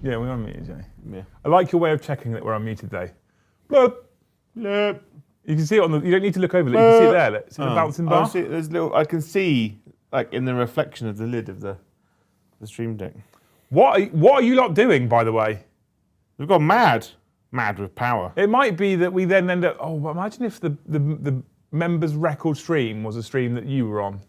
Yeah, we're unmuted, Jay. Yeah. I like your way of checking that we're unmuted, though. Bloop. Bloop. You can see it on the. You don't need to look over it. You can see it there. Look. See the bouncing bar? I can see, like, in the reflection of the lid of the stream deck. What are you lot doing, by the way? We've gone mad. Mad with power. It might be that we then end up. Oh, but imagine if the members' record stream was a stream that you were on.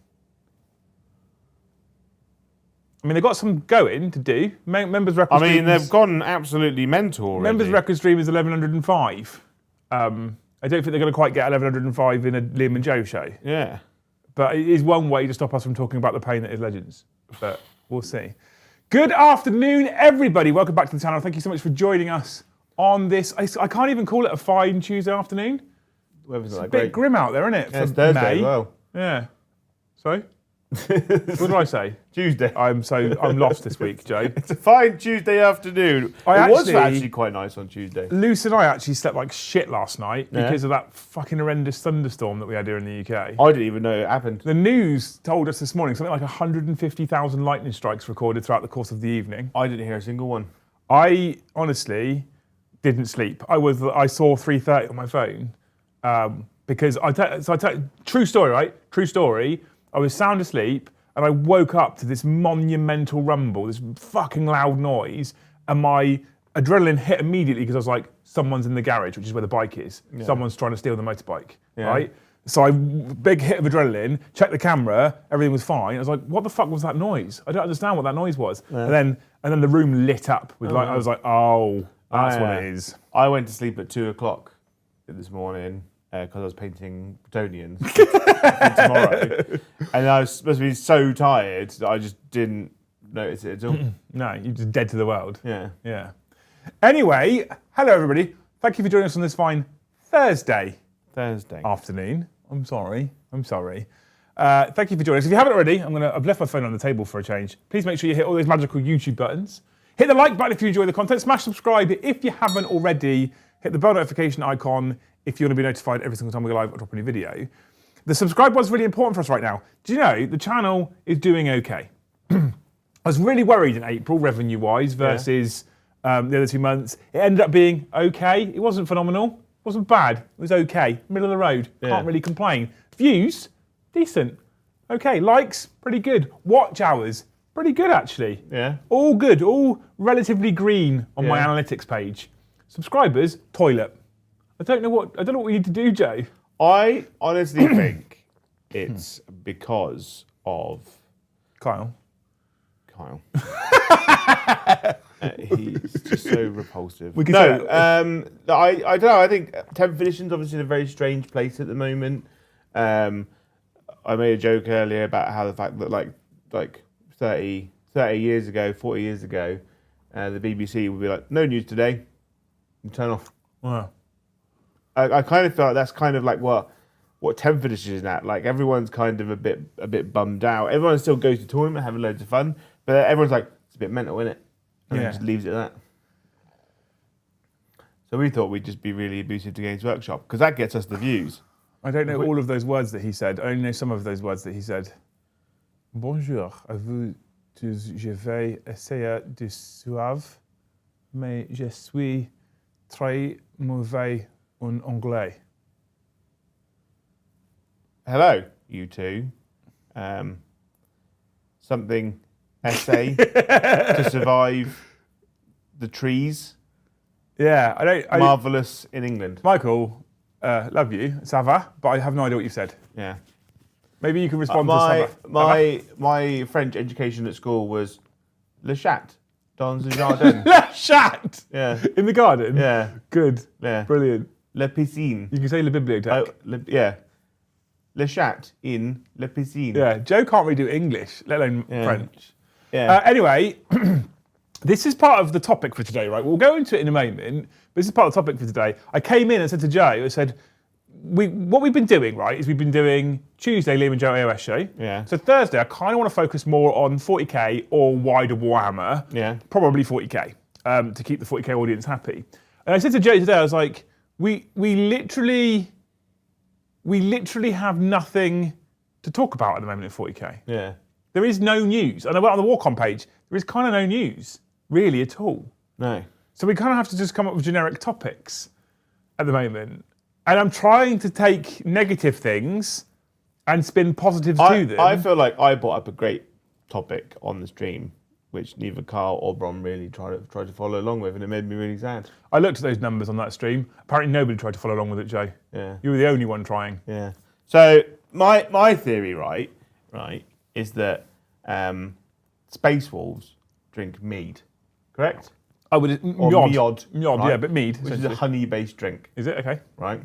I mean, they've got some going to do. Members' record. I mean, they've gone absolutely mental already. Members' record stream is 1105. I don't think they're going to quite get 1105 in a Liam and Joe show. Yeah. But it is one way to stop us from talking about the pain that is Legends. But we'll see. Good afternoon, everybody. Welcome back to the channel. Thank you so much for joining us on this. I can't even call it a fine Tuesday afternoon. It's a bit grim out there, isn't it? Yeah, it's Thursday as well. Yeah. Sorry? What did I say? Tuesday. I'm lost this week, Joe. It's a fine Tuesday afternoon. It was actually quite nice on Tuesday. Luce and I actually slept like shit last night because of that fucking horrendous thunderstorm that we had here in the UK. I didn't even know it happened. The news told us this morning something like 150,000 lightning strikes recorded throughout the course of the evening. I didn't hear a single one. I honestly didn't sleep. I saw 3:30 on my phone because true story, right? True story. I was sound asleep and I woke up to this monumental rumble, this fucking loud noise, and my adrenaline hit immediately because I was like, someone's in the garage, which is where the bike is. Yeah. Someone's trying to steal the motorbike, right? So big hit of adrenaline, checked the camera, everything was fine. I was like, what the fuck was that noise? I don't understand what that noise was. Yeah. And then the room lit up with light. I was like, oh, that's what it is. I went to sleep at 2 o'clock this morning because I was painting Bretonians for tomorrow. And I was supposed to be so tired that I just didn't notice it at all. No, you're just dead to the world. Yeah. Yeah. Anyway, hello everybody. Thank you for joining us on this fine Thursday afternoon. I'm sorry. Thank you for joining us. If you haven't already, I've left my phone on the table for a change. Please make sure you hit all those magical YouTube buttons. Hit the like button if you enjoy the content. Smash subscribe if you haven't already. Hit the bell notification icon if you want to be notified every single time we go live or drop a new video. The subscribe button's really important for us right now. Do you know the channel is doing okay? I was really worried in April, revenue-wise, versus the other 2 months. It ended up being okay. It wasn't phenomenal. It wasn't bad. It was okay. Middle of the road. Can't really complain. Views, decent. Okay, likes, pretty good. Watch hours, pretty good actually. Yeah. All good. All relatively green on my analytics page. Subscribers, toilet. I don't know what we need to do, Joe. I honestly think it's because of Kyle. He's just so repulsive. I don't know. I think 10th edition's obviously in a very strange place at the moment. I made a joke earlier about how the fact that like 30 years ago, 40 years ago, the BBC would be like, no news today, and turn off. Wow. I kind of feel like that's kind of like what 10th edition is at. Like everyone's kind of a bit bummed out. Everyone still goes to tournament, having loads of fun, but everyone's like, it's a bit mental, isn't it? And then just leaves it at that. So we thought we'd just be really abusive to Games Workshop because that gets us the views. I don't know all of those words that he said. I only know some of those words that he said. Bonjour, à vous tous. Je vais essayer de suave, mais je suis très mauvais en anglais. Hello, you two. Something essay to survive the trees. Yeah, Marvellous in England. Michael, love you, ça va, but I have no idea what you said. Yeah. Maybe you can respond to ça va. My French education at school was Le Chat dans le jardin. Le Chat? Yeah. In the garden? Yeah. Good. Yeah. Brilliant. Le piscine. You can say le bibliothèque. Yeah. Le Chat in le piscine. Yeah, Joe can't really do English, let alone French. Yeah. Anyway, this is part of the topic for today, right? We'll go into it in a moment, but this is part of the topic for today. I came in and said to Joe, I said, what we've been doing, right, is we've been doing Tuesday, Liam and Joe AOS show. Yeah. So Thursday, I kind of want to focus more on 40k or wider Warhammer. Yeah. Probably 40k, to keep the 40k audience happy. And I said to Joe today, I was like, we literally have nothing to talk about at the moment in 40k. Yeah. There is no news. And I went on the Warcom page, there is kind of no news, really, at all. No. So we kind of have to just come up with generic topics at the moment. And I'm trying to take negative things and spin positives to them. I feel like I brought up a great topic on the stream, which neither Carl or Bron really tried to follow along with, and it made me really sad. I looked at those numbers on that stream. Apparently nobody tried to follow along with it, Joe. Yeah. You were the only one trying. Yeah. So my theory, right, is that space wolves drink mead, correct? Oh, but it's Or meod. meod, Yeah, right? but mead. Which is a honey-based drink. Is it? Okay. Right?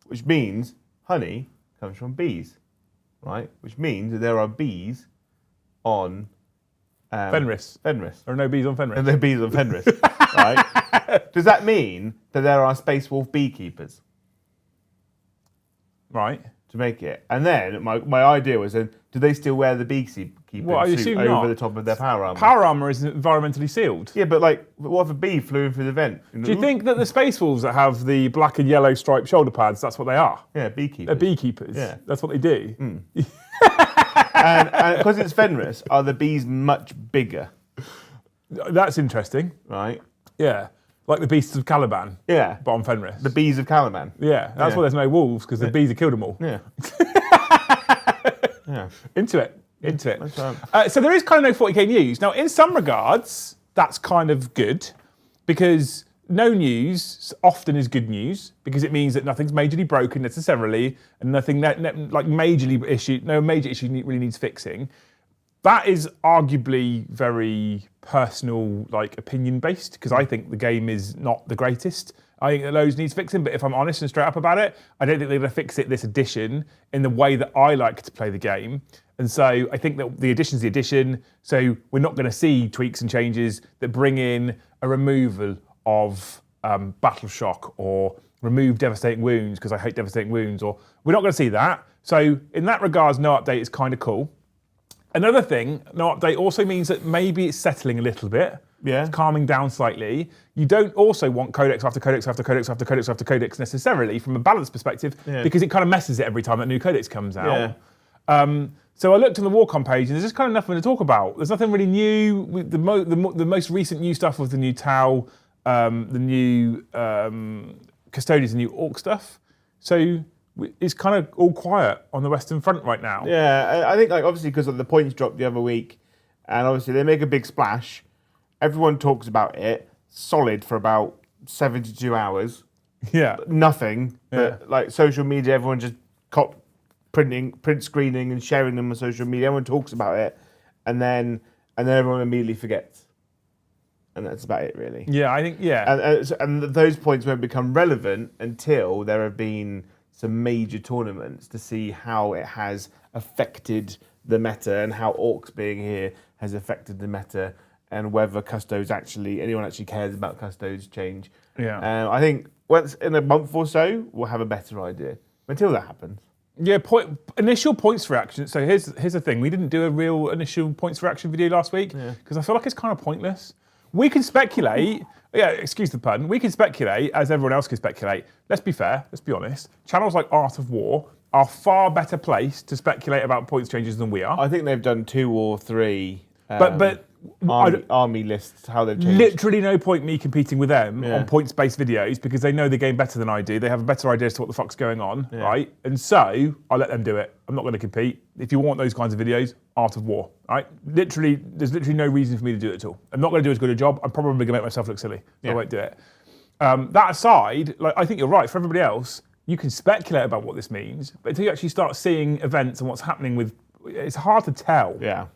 Which means honey comes from bees, right? Which means that there are bees on Fenris. Fenris. There are no bees on Fenris. And there are bees on Fenris, right? Does that mean that there are space wolf beekeepers? Right. To make it. And then my idea was then, do they still wear the beekeeper suit over the top of their power armor? Power armor is environmentally sealed. Yeah, but like, what if a bee flew in through the vent? Do you think that the space wolves that have the black and yellow striped shoulder pads, that's what they are? Yeah, beekeepers. They're beekeepers. Yeah. That's what they do. And because it's Fenris, are the bees much bigger? That's interesting. Right? Yeah. Like the beasts of Caliban. Yeah. But on Fenris. The bees of Caliban. Yeah. That's why there's no wolves, because the bees have killed them all. Yeah. Yeah. Into it. Into it. That's right. So there is kind of no 40k news. Now, in some regards, that's kind of good, because no news often is good news, because it means that nothing's majorly broken necessarily, and nothing like majorly issue, no major issue really needs fixing. That is arguably very personal, like opinion based, because I think the game is not the greatest. I think that loads needs fixing, but if I'm honest and straight up about it, I don't think they're going to fix it this edition in the way that I like to play the game. And so I think that the addition's the addition. So we're not going to see tweaks and changes that bring in a removal of battle shock or remove devastating wounds, because I hate devastating wounds, or we're not going to see that. So in that regards, no update is kind of cool. Another thing, no update also means that maybe it's settling a little bit. Yeah. It's calming down slightly. You don't also want codex after codex after codex after codex after codex necessarily from a balance perspective, because it kind of messes it every time that new codex comes out. Yeah. So I looked on the Warcom page and there's just kind of nothing to talk about. There's nothing really new. The most recent new stuff was the new Tau, the new Custodians, the new Orc stuff. So it's kind of all quiet on the Western Front right now. Yeah, I think like obviously because the points dropped the other week, and obviously they make a big splash. Everyone talks about it, solid for about 72 hours. Yeah. Nothing, but like social media, everyone just print screening and sharing them on social media. Everyone talks about it, and then everyone immediately forgets. And that's about it, really. Yeah, I think, And those points won't become relevant until there have been some major tournaments to see how it has affected the meta and how Orcs being here has affected the meta, and whether anyone actually cares about Custodes change. Yeah. I think once in a month or so, we'll have a better idea. Until that happens. Yeah, initial points for action. So here's the thing. We didn't do a real initial points for action video last week because I feel like it's kind of pointless. We can speculate. Yeah, excuse the pun. We can speculate as everyone else can speculate. Let's be fair. Let's be honest. Channels like Art of War are far better placed to speculate about points changes than we are. I think they've done 2 or 3 army lists, how they've changed. Literally no point me competing with them on points-based videos because they know the game better than I do. They have a better idea as to what the fuck's going on, right? And so I'll let them do it. I'm not going to compete. If you want those kinds of videos, Art of War, right? There's literally no reason for me to do it at all. I'm not going to do as good a job. I'm probably going to make myself look silly. So I won't do it. That aside, I think you're right. For everybody else, you can speculate about what this means, but until you actually start seeing events and what's happening it's hard to tell. Yeah.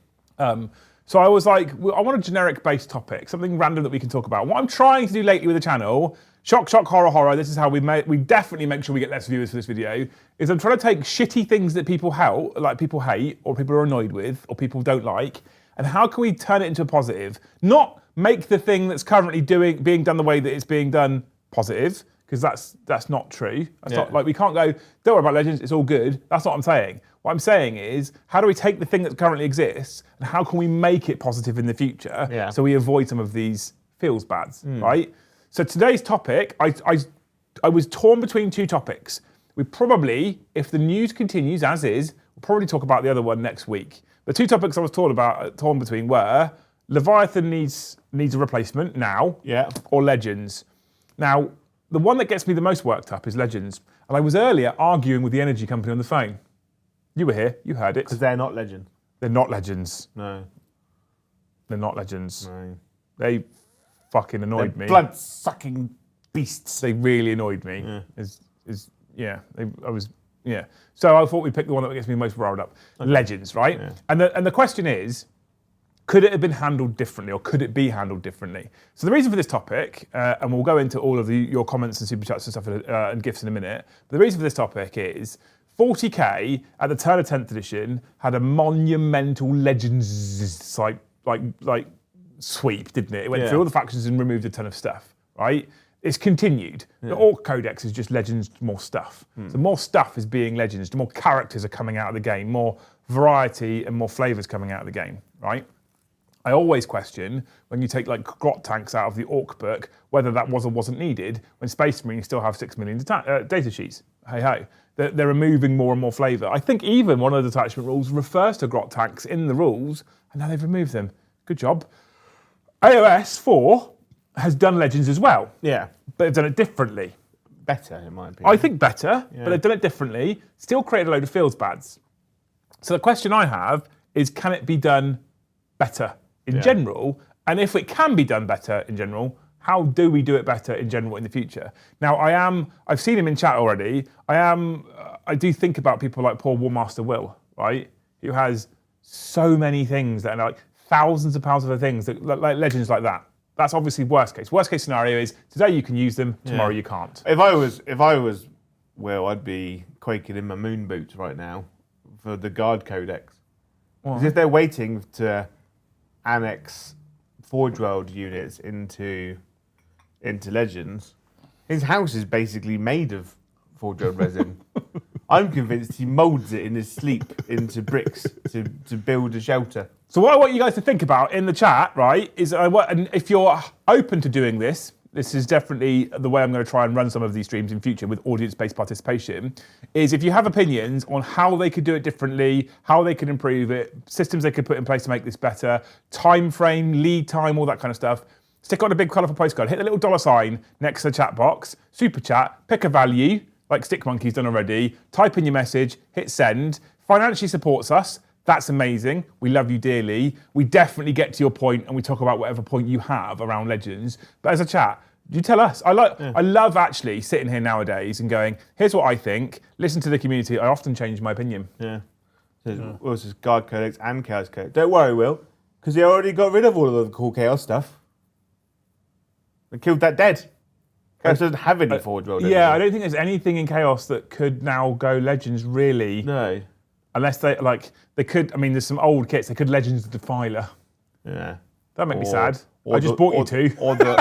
So I was like, I want a generic-based topic, something random that we can talk about. What I'm trying to do lately with the channel, shock, horror, this is how we definitely make sure we get less viewers for this video, is I'm trying to take shitty things that people hate, or people are annoyed with, or people don't like, and how can we turn it into a positive? Not make the thing that's currently being done the way that it's being done positive, because that's not true. That's not, like, we can't go, don't worry about Legends, it's all good. That's not what I'm saying. What I'm saying is, how do we take the thing that currently exists and how can we make it positive in the future so we avoid some of these feels bads, right? So today's topic, I was torn between 2 topics. We probably, if the news continues as is, we'll probably talk about the other one next week. The 2 topics I was torn between were Leviathan needs a replacement now, or Legends. Now, the one that gets me the most worked up is Legends. And I was earlier arguing with the energy company on the phone. You were here, you heard it. Because they're not Legends. They're not Legends. No. They're not Legends. No. They fucking annoyed me. Blood-sucking beasts. They really annoyed me. So I thought we'd pick the one that gets me most riled up. Okay. Legends, right? Yeah. And the question is, could it have been handled differently, or could it be handled differently? So the reason for this topic, and we'll go into all of your comments and super chats and stuff and gifts in a minute, but the reason for this topic is 40k at the turn of 10th edition had a monumental Legends like sweep, didn't it? It went through all the factions and removed a ton of stuff, right? It's continued. The Orc Codex is just Legends, more stuff. So more stuff is being Legends, more characters are coming out of the game, more variety and more flavours coming out of the game, right? I always question, when you take like grot tanks out of the Orc book, whether that was or wasn't needed, when Space Marines still have 6 million data sheets. Hey ho. They're removing more and more flavour. I think even one of the detachment rules refers to grot tanks in the rules, and now they've removed them. Good job. AOS 4 has done Legends as well. Yeah. But they've done it differently. Better, in my opinion. I think better, but they've done it differently. Still created a load of fields bads. So the question I have is, can it be done better in general? And if it can be done better in general, how do we do it better in general in the future? Now, I've seen him in chat already. I do think about people like poor Warmaster Will, right? Who has so many things that are like thousands of pounds worth of things, that, like Legends like that. That's obviously worst case. Worst case scenario is today you can use them, tomorrow you can't. If I was Will, I'd be quaking in my moon boots right now for the Guard Codex. Because if they're waiting to annex Forge World units into Legends, his house is basically made of Forge World resin. I'm convinced he moulds it in his sleep into bricks to build a shelter. So what I want you guys to think about in the chat, right, is and if you're open to doing this, this is definitely the way I'm going to try and run some of these streams in future with audience-based participation, is if you have opinions on how they could do it differently, how they could improve it, systems they could put in place to make this better, time frame, lead time, all that kind of stuff, stick on a big colourful postcard, hit the little $ next to the chat box, super chat, pick a value, like Stick Monkey's done already, type in your message, hit send, financially supports us. That's amazing. We love you dearly. We definitely get to your point and we talk about whatever point you have around Legends. But as a chat, you tell us. I love actually sitting here nowadays and going, here's what I think. Listen to the community. I often change my opinion. Yeah. Well, this is Guard Codex and Chaos Codex. Don't worry, Will, because they already got rid of all of the cool Chaos stuff. They killed that dead. Chaos doesn't have any Forge World. Yeah, I don't think there's anything in Chaos that could now go Legends really. No. Unless they could, I mean, there's some old kits. They could Legends the Defiler. Yeah. That'd make me sad. I just bought you two. Or the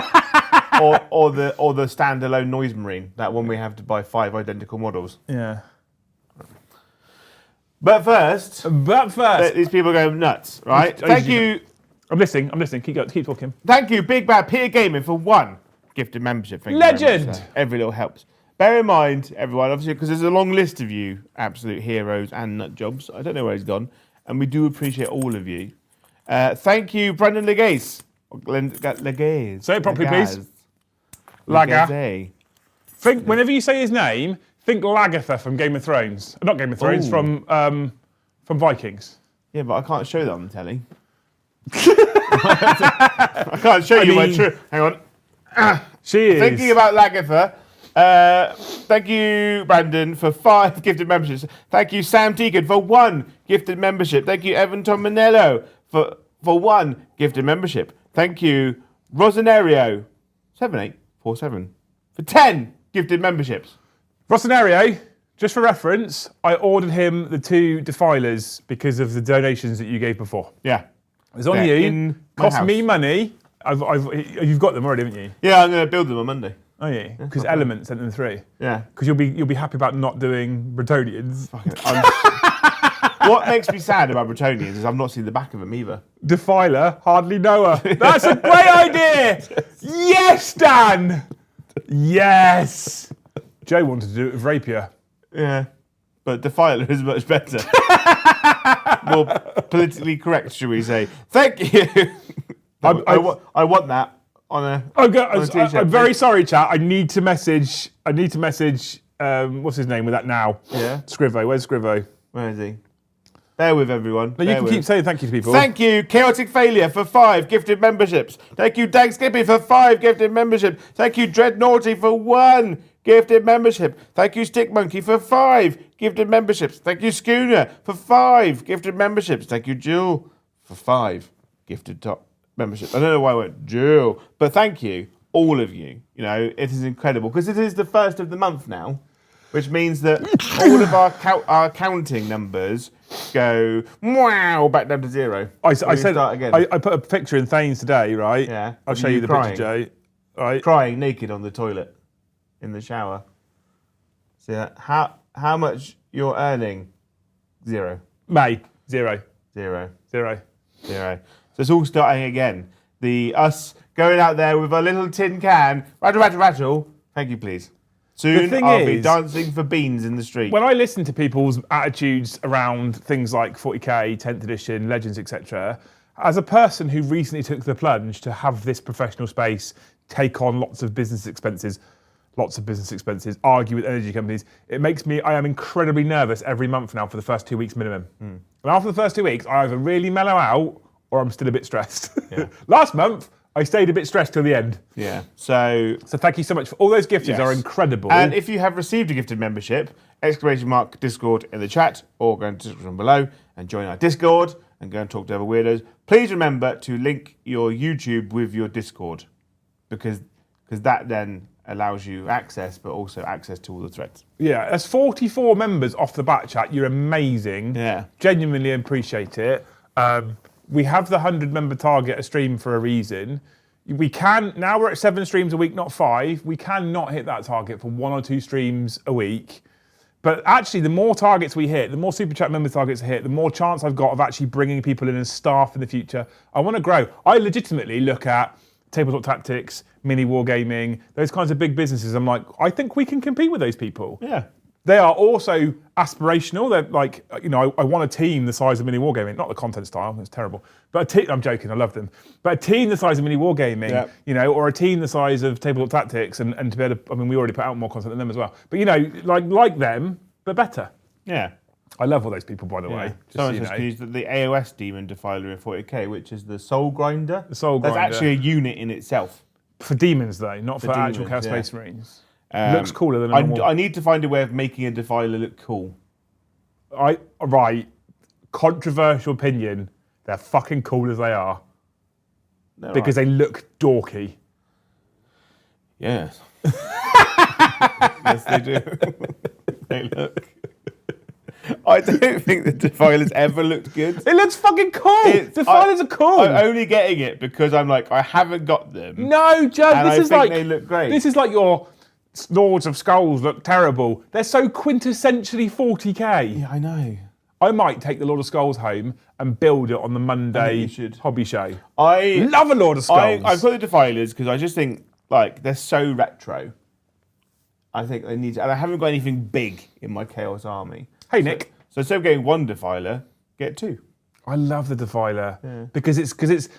standalone Noise Marine, that one we have to buy 5 identical models. Yeah. But first, these people go nuts, right? Thank you. I'm listening. Keep talking. Thank you, Big Bad Peter Gaming, for 1 gifted membership. Thank Legend. You very much, every little helps. Bear in mind, everyone, obviously, because there's a long list of you, absolute heroes and nut jobs. I don't know where he's gone, and we do appreciate all of you. Thank you, Brendan Legaze. Legaze. Say it properly, please. Lager. Think whenever you say his name, think Lagatha from Game of Thrones. Not Game of Thrones, from Vikings. Yeah, but I can't show that on the telly. I can't show you my true. Hang on. She is. Thinking about Lagatha. Thank you, Brandon, for 5 gifted memberships. Thank you, Sam Teagan, for 1 gifted membership. Thank you, Evan Tominello, for 1 gifted membership. Thank you, Rosanerio, 7847, for 10 gifted memberships. Rosanerio, just for reference, I ordered him the 2 Defilers because of the donations that you gave before. Yeah. It's on you. Cost me money. You've got them already, haven't you? Yeah, I'm going to build them on Monday. Oh yeah, because Element sent them through. Yeah. Because you'll be happy about not doing Bretonians. What makes me sad about Bretonians is I've not seen the back of them either. Defiler, hardly know her. That's a great idea! Yes, Dan! Yes! Joe wanted to do it with Rapier. Yeah, but Defiler is much better. More politically correct, should we say. Thank you. I want that on a. I'm very sorry, chat. I need to message. What's his name with that now? Yeah. Scrivo. Where's Scrivo? Where is he? Bear with everyone. No, you can keep saying thank you to people. Thank you, Chaotic Failure, for 5 gifted memberships. Thank you, Dag Skippy, for 5 gifted memberships. Thank you, Dreadnaughty, for 1 gifted membership. Thank you, Stick Monkey, for 5 gifted memberships. Thank you, Schooner, for 5 gifted memberships. Thank you, Jewel, for 5 gifted top memberships. I don't know why I went Jewel, but thank you, all of you. You know, it is incredible because it is the first of the month now, which means that all of our counting numbers go back down to 0. I said again. I put a picture in Thanes today, right? Yeah. I'll show you the picture, Joe. Right. Crying naked on the toilet, in the shower. See that? How much you're earning? 0. May 0. 0. 0. 0. So it's all starting again. Us going out there with a little tin can, rattle, rattle, rattle. Thank you, please. Soon I'll be dancing for beans in the street. When I listen to people's attitudes around things like 40k, 10th edition, Legends, etc., as a person who recently took the plunge to have this professional space, take on lots of business expenses, argue with energy companies, I am incredibly nervous every month now for the first 2 weeks minimum. And after the first 2 weeks, I either really mellow out or I'm still a bit stressed. Yeah. Last month, I stayed a bit stressed till the end. Yeah. So thank you so much for all those giftings. Yes. Are incredible. And if you have received a gifted membership, !Discord in the chat, or go into the description below and join our Discord and go and talk to other weirdos. Please remember to link your YouTube with your Discord, because that then allows you access, but also access to all the threads. Yeah, there's 44 members off the bat, chat. You're amazing. Yeah. Genuinely appreciate it. We have the 100 member target a stream for a reason. Now we're at 7 streams a week, not 5. We cannot hit that target for 1 or 2 streams a week. But actually, the more targets we hit, the more Super Chat member targets I hit, the more chance I've got of actually bringing people in as staff in the future. I want to grow. I legitimately look at tabletop tactics, mini wargaming, those kinds of big businesses. I'm like, I think we can compete with those people. Yeah. They are also aspirational. They're like, I want a team the size of Mini Wargaming, not the content style, it's terrible. But I'm joking, I love them. But a team the size of Mini Wargaming, or a team the size of Tabletop Tactics, and to be able to, we already put out more content than them as well. But like them, but better. Yeah. I love all those people, by the way. Someone says can use the AOS Demon Defiler in 40k, which is the Soul Grinder. The Soul Grinder. That's actually a unit in itself. For demons, though, not for actual Chaos Space Marines. Looks cooler than a normal. I need to find a way of making a Defiler look cool. Right. Controversial opinion. They're fucking cool as they are. Because they look dorky. Yes. Yes, they do. They look. I don't think the Defilers ever looked good. It looks fucking cool. Defilers are cool. I'm only getting it because I'm like, I haven't got them. No, Joe, they look great. This is like your Lords of Skulls look terrible. They're so quintessentially 40k. Yeah, I know. I might take the Lord of Skulls home and build it on the Monday hobby show. I love a Lord of Skulls. I've got the Defilers because I just think they're so retro. I think they need to, and I haven't got anything big in my Chaos army. Hey, Nick. So instead of getting 1 Defiler, get 2. I love the Defiler because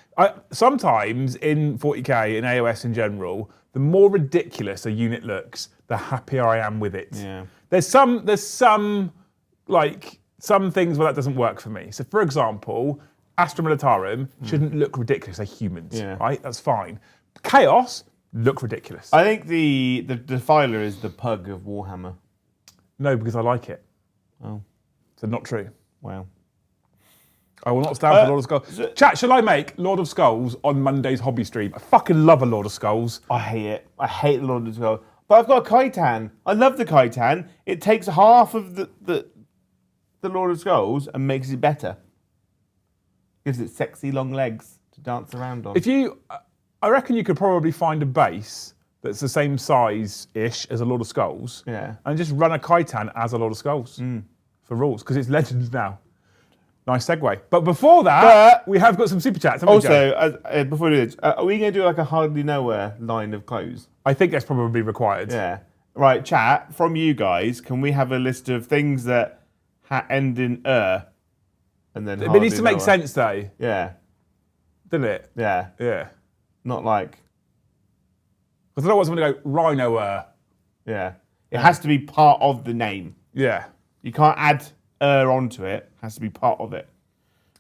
sometimes in 40k and AOS in general, the more ridiculous a unit looks, the happier I am with it. Yeah. There's some things where that doesn't work for me. So for example, Astra Militarum shouldn't look ridiculous. They're humans, right? That's fine. Chaos look ridiculous. I think the Defiler is the pug of Warhammer. No, because I like it. Oh. So not true. Wow. I will not stand for Lord of Skulls. Chat, shall I make Lord of Skulls on Monday's hobby stream? I fucking love a Lord of Skulls. I hate it. I hate the Lord of Skulls. But I've got a Kaitan. I love the Kaitan. It takes half of the Lord of Skulls and makes it better. Gives it sexy long legs to dance around on. I reckon you could probably find a base that's the same size-ish as a Lord of Skulls. Yeah. And just run a Kaitan as a Lord of Skulls for rules, because it's Legends now. Nice segue. But before that, we have got some super chats. Also, before we do this, are we going to do like a hardly nowhere line of clothes? I think that's probably required. Yeah. Right, chat, from you guys, can we have a list of things that end in and then it needs to make sense, though. Yeah. did it? Yeah. Yeah. Not like, Because I don't want someone to go, Rhino. yeah. It has to be part of the name. Yeah. You can't add onto it. It has to be part of it.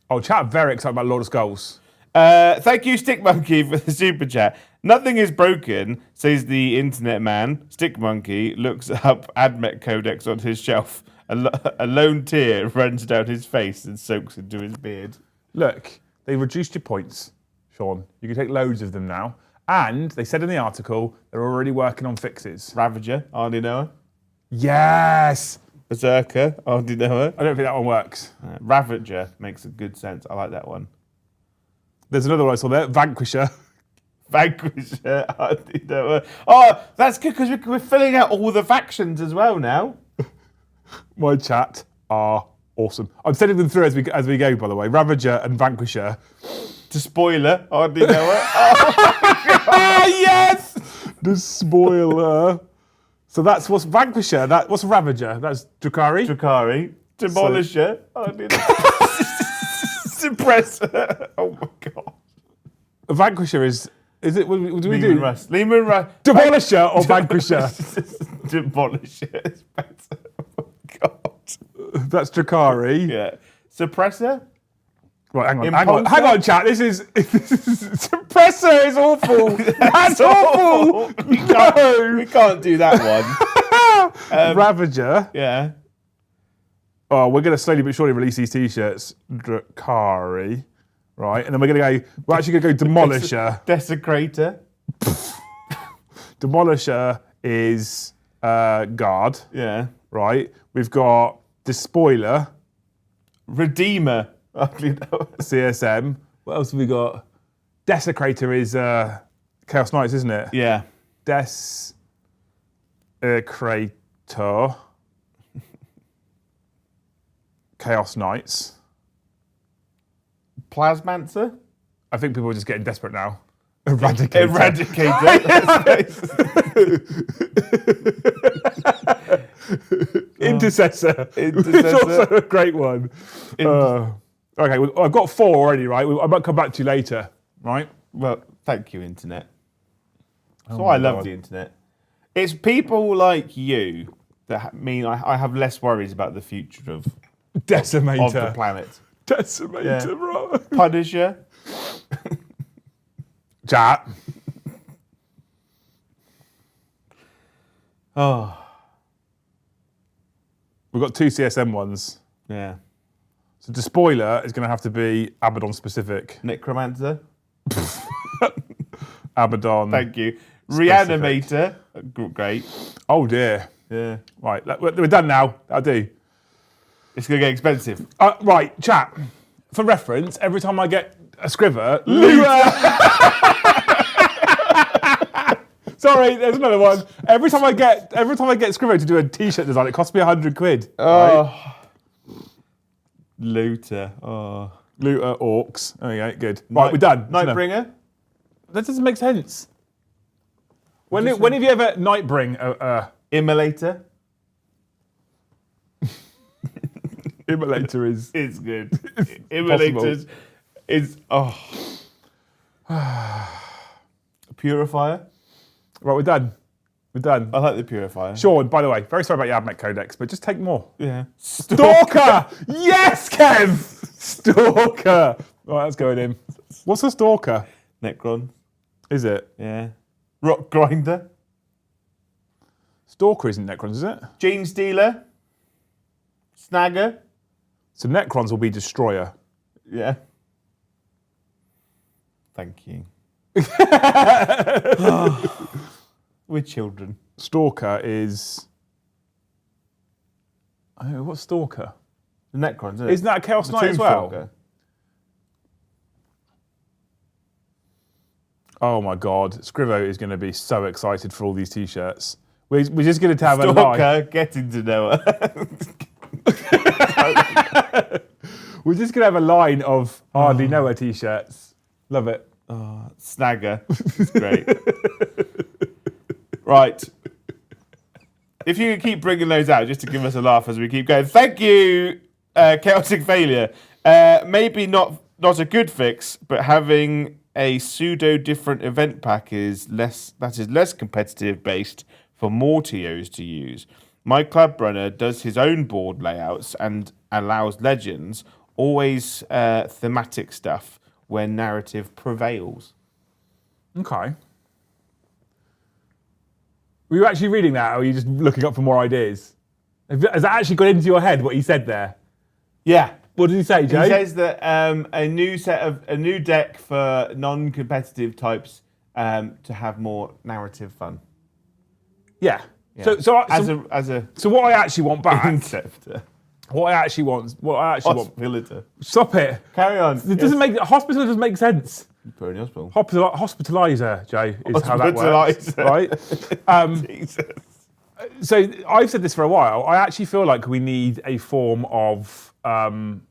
Oh, chat, very excited about Lord of Skulls. Thank you, Stick Monkey, for the super chat. Nothing is broken, says the internet man. Stick Monkey looks up Admech Codex on his shelf. A lone tear runs down his face and soaks into his beard. Look, they reduced your points, Sean. You can take loads of them now. And they said in the article they're already working on fixes. Ravager, Arnie Noah. Yes! Berserker, Arnie Noah. I don't think that one works. Ravager makes a good sense. I like that one. There's another one I saw there, Vanquisher. Vanquisher, Arnie Noah. Oh, that's good because we're filling out all the factions as well now. My chat are awesome. I'm sending them through as we go, by the way. Ravager and Vanquisher. To spoiler, Arnie Noah. Ah, yes! The spoiler. So that's what's Vanquisher. What's Ravager? That's Drakari. Drakari. Demolisher. Arnie Noah. Suppressor. Oh my god. Vanquisher is it? What do we do? Lehman Russ. Demolisher or Vanquisher? Demolisher is better. Oh my god. That's Drakari. Yeah. Suppressor? Right, hang Impulsor? on, chat. This is Suppressor is awful. That's awful. We can't do that one. Ravager. Yeah. Oh, we're going to slowly but surely release these t-shirts. Drakari. Right, and then we're actually going to go Demolisher. Desecrator. Demolisher is guard. Yeah. Right, we've got Despoiler. Redeemer. CSM. What else have we got? Desecrator is Chaos Knights, isn't it? Yeah. Desecrator. Chaos Knights. Plasmancer. I think people are just getting desperate now. Eradicator. Intercessor. It's also a great one. Okay, I've got 4 already, right? I might come back to you later, right? Well, thank you, Internet. That's why I love the Internet. It's people like you that mean I have less worries about the future of Decimator. the planet. Decimator, right? Punisher. Chat. Oh. We've got 2 CSM ones. Yeah. So Despoiler is going to have to be Abaddon specific. Necromancer. Abaddon. Thank you. Reanimator. Great. Oh dear. Yeah. Right, we're done now. That'll do. It's going to get expensive. Right, chat. For reference, every time I get a scriver, sorry, there's another one. Every time I get Scrivo to do a t-shirt design, it costs me 100 quid. Oh. Right? Looter. Oh. Looter, orcs. There you go, good. Right, we're done. Nightbringer. That doesn't make sense. When have you ever Nightbring? Immolator. Immolator is... It's good. Immolators is... Oh. Purifier. Right, we're done. We're done. I like the Purifier. Sean, by the way, very sorry about your Admech Codex, but just take more. Yeah. Stalker! Yes, Kev! Stalker! Right, that's going in. What's a Stalker? Necron. Is it? Yeah. Rock Grinder. Stalker isn't Necrons, is it? Gene Stealer. Snagger. So Necrons will be Destroyer. Yeah. Thank you. We're children. Stalker is... Oh, what's Stalker? The Necrons, isn't it? Isn't that a Chaos Knight as well? Stalker. Oh my God, Scrivo is going to be so excited for all these t-shirts. We're just going to have a line. Stalker, getting to know her. We're just going to have a line of Hardly Know Her t-shirts. Love it. Oh, Snagger. It's great. Right. If you could keep bringing those out just to give us a laugh as we keep going. Thank you, Chaotic Failure. Maybe not not a good fix, but having a pseudo different event pack is less competitive based for more TOs to use. My club runner does his own board layouts and allows legends, always thematic stuff where narrative prevails. Okay. Were you actually reading that, or are you just looking up for more ideas? Has that actually got into your head, what he said there? Yeah. What did he say, Joe? He says that a new deck for non-competitive types to have more narrative fun. Yeah. Yeah. So what I actually want back. Concept. What I actually want. Hospitality. Stop it. Carry on. It doesn't make hospital doesn't make sense. Put in the hospital. Hospitalizer, Joe, is how that works, right? Jesus. So I've said this for a while. I actually feel like we need a form of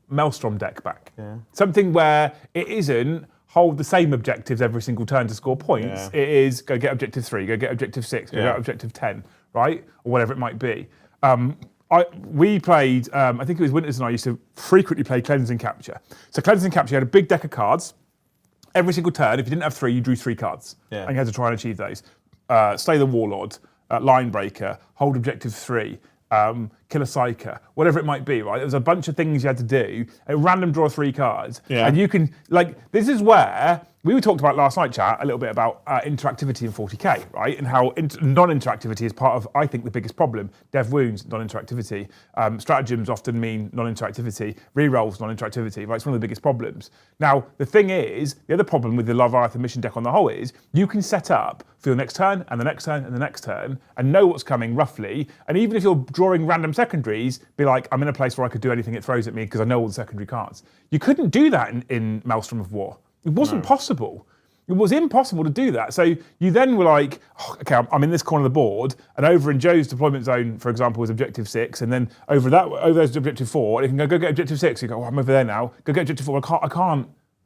Maelstrom deck back. Yeah. Something where it isn't hold the same objectives every single turn to score points. Yeah. It is go get objective 3, go get objective 6, go get objective 10, right? Or whatever it might be. We played, I think it was Winters and I used to frequently play Cleanse and Capture. So Cleanse and Capture, you had a big deck of cards. Every single turn, if you didn't have 3, you drew 3 cards. Yeah. And you had to try and achieve those. Slay the Warlord, Line Breaker, hold objective 3, kill a Psyker, whatever it might be, right? There was a bunch of things you had to do. A random draw 3 cards. Yeah. And you can, this is where, we talked about last night, chat, a little bit about interactivity in 40k, right? And how non-interactivity is part of, I think, the biggest problem. Dev wounds, non-interactivity. Stratagems often mean non-interactivity. Rerolls, non-interactivity, right? It's one of the biggest problems. Now, the thing is, the other problem with the Leviathan mission deck on the whole is, you can set up for your next turn, and the next turn, and the next turn, and know what's coming roughly. And even if you're drawing random secondaries, be like, I'm in a place where I could do anything it throws at me because I know all the secondary cards. You couldn't do that in Maelstrom of War. It wasn't possible. It was impossible to do that. So you then were like, okay, I'm in this corner of the board, and over in Joe's deployment zone, for example, was objective 6, and then over there's objective 4, and it can go get objective 6. You go, I'm over there now. Go get objective 4.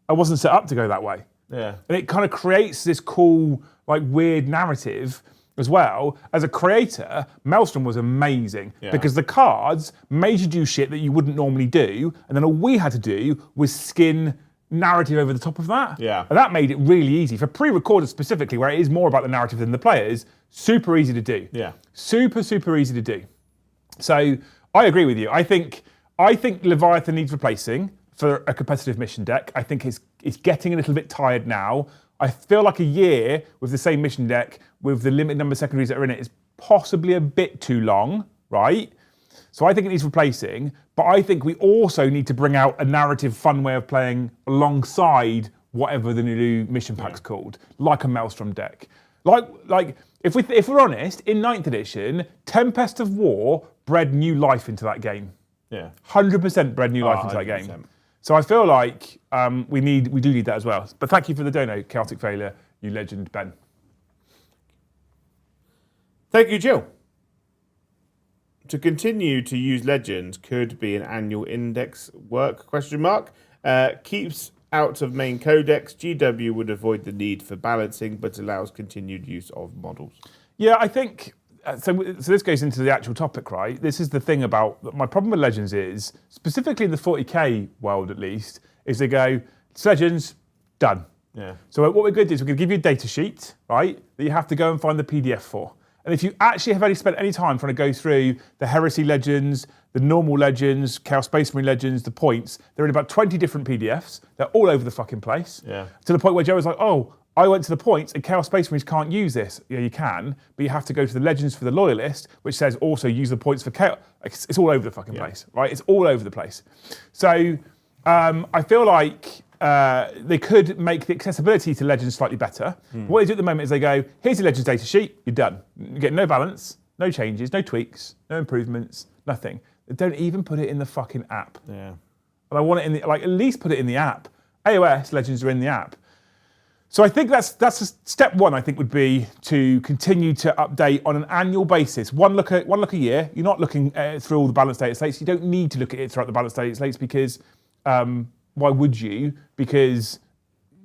I wasn't set up to go that way. Yeah. And it kind of creates this cool, weird narrative as well. As a creator, Maelstrom was amazing because the cards made you do shit that you wouldn't normally do, and then all we had to do was skin narrative over the top of that. Yeah. And that made it really easy. For pre-recorded specifically, where it is more about the narrative than the players, super easy to do. Yeah. Super, super easy to do. So I agree with you. I think Leviathan needs replacing for a competitive mission deck. I think it's getting a little bit tired now. I feel like a year with the same mission deck with the limited number of secondaries that are in it is possibly a bit too long, right? So I think it needs replacing, but I think we also need to bring out a narrative fun way of playing alongside whatever the new mission pack's called, like a Maelstrom deck. Like if we're honest, in 9th edition, Tempest of War bred new life into that game. Yeah. 100% bred new life into that 100%. game. So I feel like we do need that as well. But thank you for the dono, Chaotic Failure, you legend, Ben. Thank you, Jill. To continue to use legends could be an annual index work, ? Keeps out of main codex. GW would avoid the need for balancing, but allows continued use of models. Yeah, I think, so this goes into the actual topic, right? This is the thing about, my problem with legends is, specifically in the 40k world at least, is they go, it's legends, done. Yeah. So what we're going to do is we're going to give you a data sheet, right, that you have to go and find the PDF for. And if you actually have only spent any time trying to go through the Heresy Legends, the normal Legends, Chaos Space Marine Legends, the points, they're in about 20 different PDFs. They're all over the fucking place. Yeah. To the point where Joe was like, oh, I went to the points and Chaos Space Marines can't use this. Yeah, you can, but you have to go to the Legends for the Loyalist, which says also use the points for Chaos. It's all over the fucking place, right? It's all over the place. So I feel like they could make the accessibility to Legends slightly better. What they do at the moment is they go, here's your Legends data sheet, you're done. You get no balance, no changes, no tweaks, no improvements, nothing. They don't even put it in the fucking app. Yeah. And I want it in the, at least put it in the app. AOS Legends are in the app. So I think that's step one, I think, would be to continue to update on an annual basis. One look a year. You're not looking through all the balanced data slates. You don't need to look at it throughout the balanced data slates because why would you? Because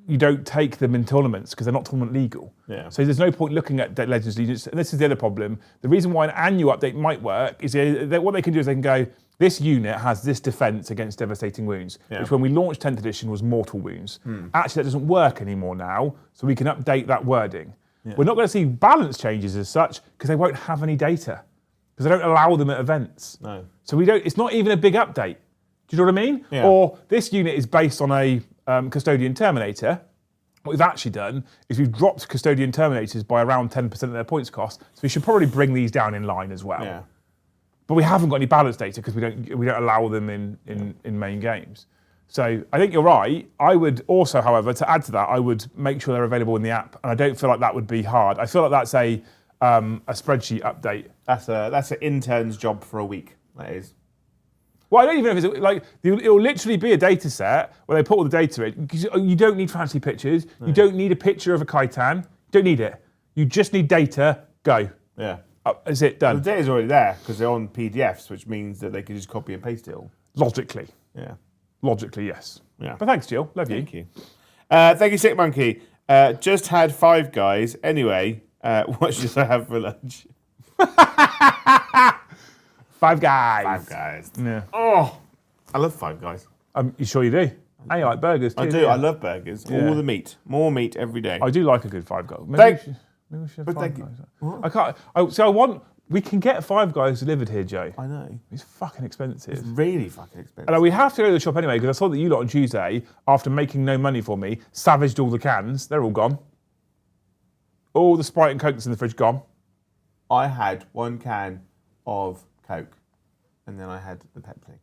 you don't take them in tournaments because they're not tournament legal. Yeah. So there's no point looking at Legends Legions. And this is the other problem. The reason why an annual update might work is what they can do is they can go, this unit has this defense against devastating wounds, which when we launched 10th edition was mortal wounds. Actually, that doesn't work anymore now, so we can update that wording. Yeah. We're not going to see balance changes as such because they won't have any data because they don't allow them at events. No. So we don't. It's not even a big update. Do you know what I mean? Yeah. Or this unit is based on a Custodian Terminator. What we've actually done is we've dropped Custodian Terminators by around 10% of their points cost. So we should probably bring these down in line as well. Yeah. But we haven't got any balance data because we don't allow them in main games. So I think you're right. I would also, however, to add to that, I would make sure they're available in the app, and I don't feel like that would be hard. I feel like that's a spreadsheet update. That's an intern's job for a week. That is. Well, I don't even know if it's like it'll literally be a data set where they put all the data in. Because you don't need fancy pictures. No. You don't need a picture of a Khitan. You don't need it. You just need data. Go. Yeah. Is it done? The data's already there because they're on PDFs, which means that they can just copy and paste it all. Logically. Yeah. Logically, yes. Yeah. But thanks, Jill. Love you. Thank you. Thank you, Sick Monkey. Just had Five Guys. Anyway, what should I have for lunch? Five Guys. Five Guys. Yeah. Oh, I love Five Guys. You sure you do? And you like burgers too? I do. I love burgers. Yeah. All the meat. More meat every day. I do like a good Five Guys. Maybe we should have thank Five you. Guys. What? I can't. So I want. We can get Five Guys delivered here, Joe. I know. It's fucking expensive. It's really fucking expensive. And we have to go to the shop anyway because I saw that you lot on Tuesday, after making no money for me, savaged all the cans. They're all gone. All the Sprite and Coke that's in the fridge gone. I had one can of Coke, and then I had the Pepsi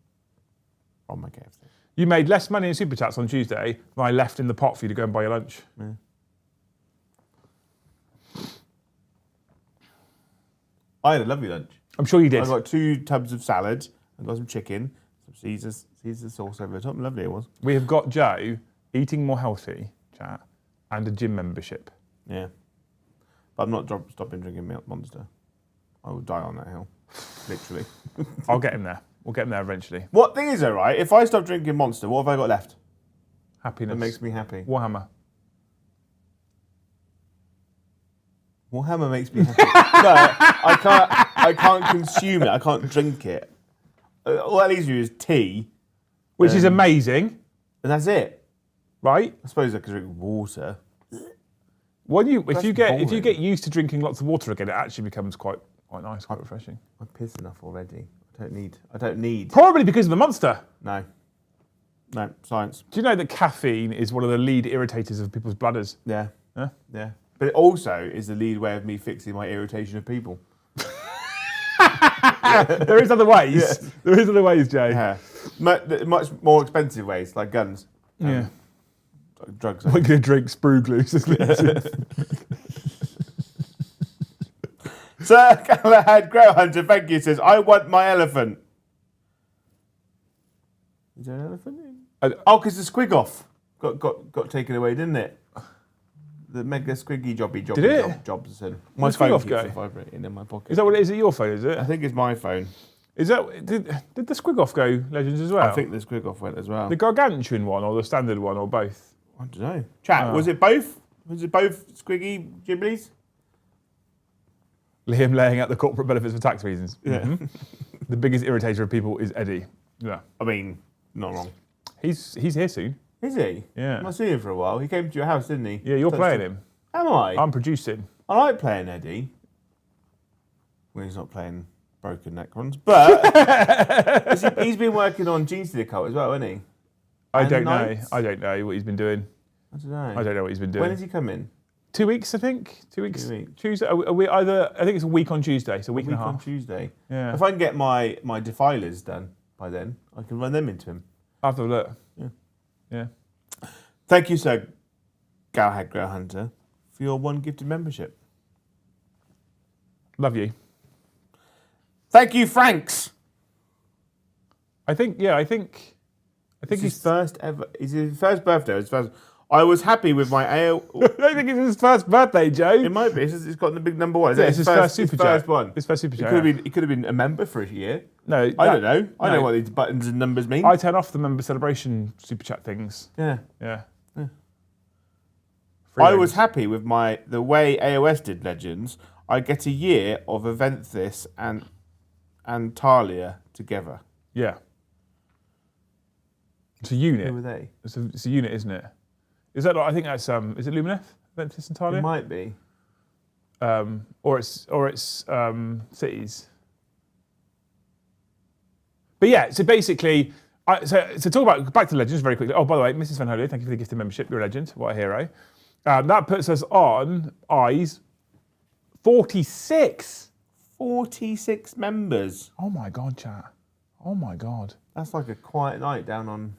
on my KFC. You made less money in Super Chats on Tuesday than I left in the pot for you to go and buy your lunch. Yeah. I had a lovely lunch. I'm sure you did. I got 2 tubs of salad. I got some chicken, some Caesar sauce over the top. Lovely it was. We have got Joe eating more healthy, chat, and a gym membership. Yeah. But I'm not stopping drinking Monster. I will die on that hill. Literally. I'll get him there. We'll get him there eventually. What thing is though, right? If I stop drinking Monster, what have I got left? Happiness. That makes me happy. Warhammer. Warhammer makes me happy. No, I can't consume it. I can't drink it. All that leaves you is tea. Which is amazing. And that's it. Right? I suppose I could drink water. If you get used to drinking lots of water again, it actually becomes quite nice, quite refreshing. I'm pissed enough already. I don't need. Probably because of the Monster. No, science. Do you know that caffeine is one of the lead irritators of people's bladders? Yeah. Huh? Yeah. But it also is the lead way of me fixing my irritation of people. There is other ways. Yeah. There is other ways, Jay. Yeah. Much more expensive ways, like guns. Yeah. Drugs. We're going to drink sprue glue. Sir Galahad Grow Hunter, thank you, says, I want my elephant. Is there an elephant in? Because the squig off got taken away, didn't it? The mega squiggy Jobson. My Did the squig off keeps go? vibrating in my pocket. Is that what it is? Is it your phone, is it? I think it's my phone. Did the squig off go, Legends, as well? I think the squig off went as well. The gargantuan one or the standard one or both? I don't know. Chat, was it both? Was it both squiggy gibblies? Liam laying out the corporate benefits for tax reasons. Yeah. Mm-hmm. The biggest irritator of people is Eddie. Yeah. I mean, not wrong. He's here soon. Is he? Yeah. I've not seen him for a while. He came to your house, didn't he? Yeah, you're playing him. Am I? I'm producing. I like playing Eddie. When he's not playing broken Necrons. But he's been working on Genes to the Cult as well, hasn't he? I don't know what he's been doing. I don't know. I don't know what he's been doing. When is he coming? 2 weeks, I think. 2 weeks. 2 weeks. Tuesday. I think it's a week on Tuesday, so a week and a half. On Tuesday. Yeah. If I can get my defilers done by then, I can run them into him. I'll have to look. Yeah. Yeah. Thank you, Sir Galahad Grow Hunter, for your one gifted membership. Love you. Thank you, Franks. I think It's his first ever. It's his first birthday. I was happy with my ale. I don't think it's his first birthday, Joe. It might be. It's got the big number 1. It's his first super chat. First one. His first super chat. He could have been a member for a year. No, I don't know. I know what these buttons and numbers mean. I turn off the member celebration super chat things. Yeah. Yeah. I was happy with the way AOS did Legends. I get a year of Aventhis and Talia together. Yeah. It's a unit. Who were they? It's a unit, isn't it? Is that? I think that's. Is it Lumineth? Aventhis and Talia? It might be. Or it's cities. But yeah, so basically, so talk about back to Legends very quickly. Oh, by the way, Mrs. Van Holy, thank you for the gifted membership. You're a legend. What a hero. That puts us on eyes 46. 46 members. Oh my God, chat. Oh my God. That's like a quiet night down on.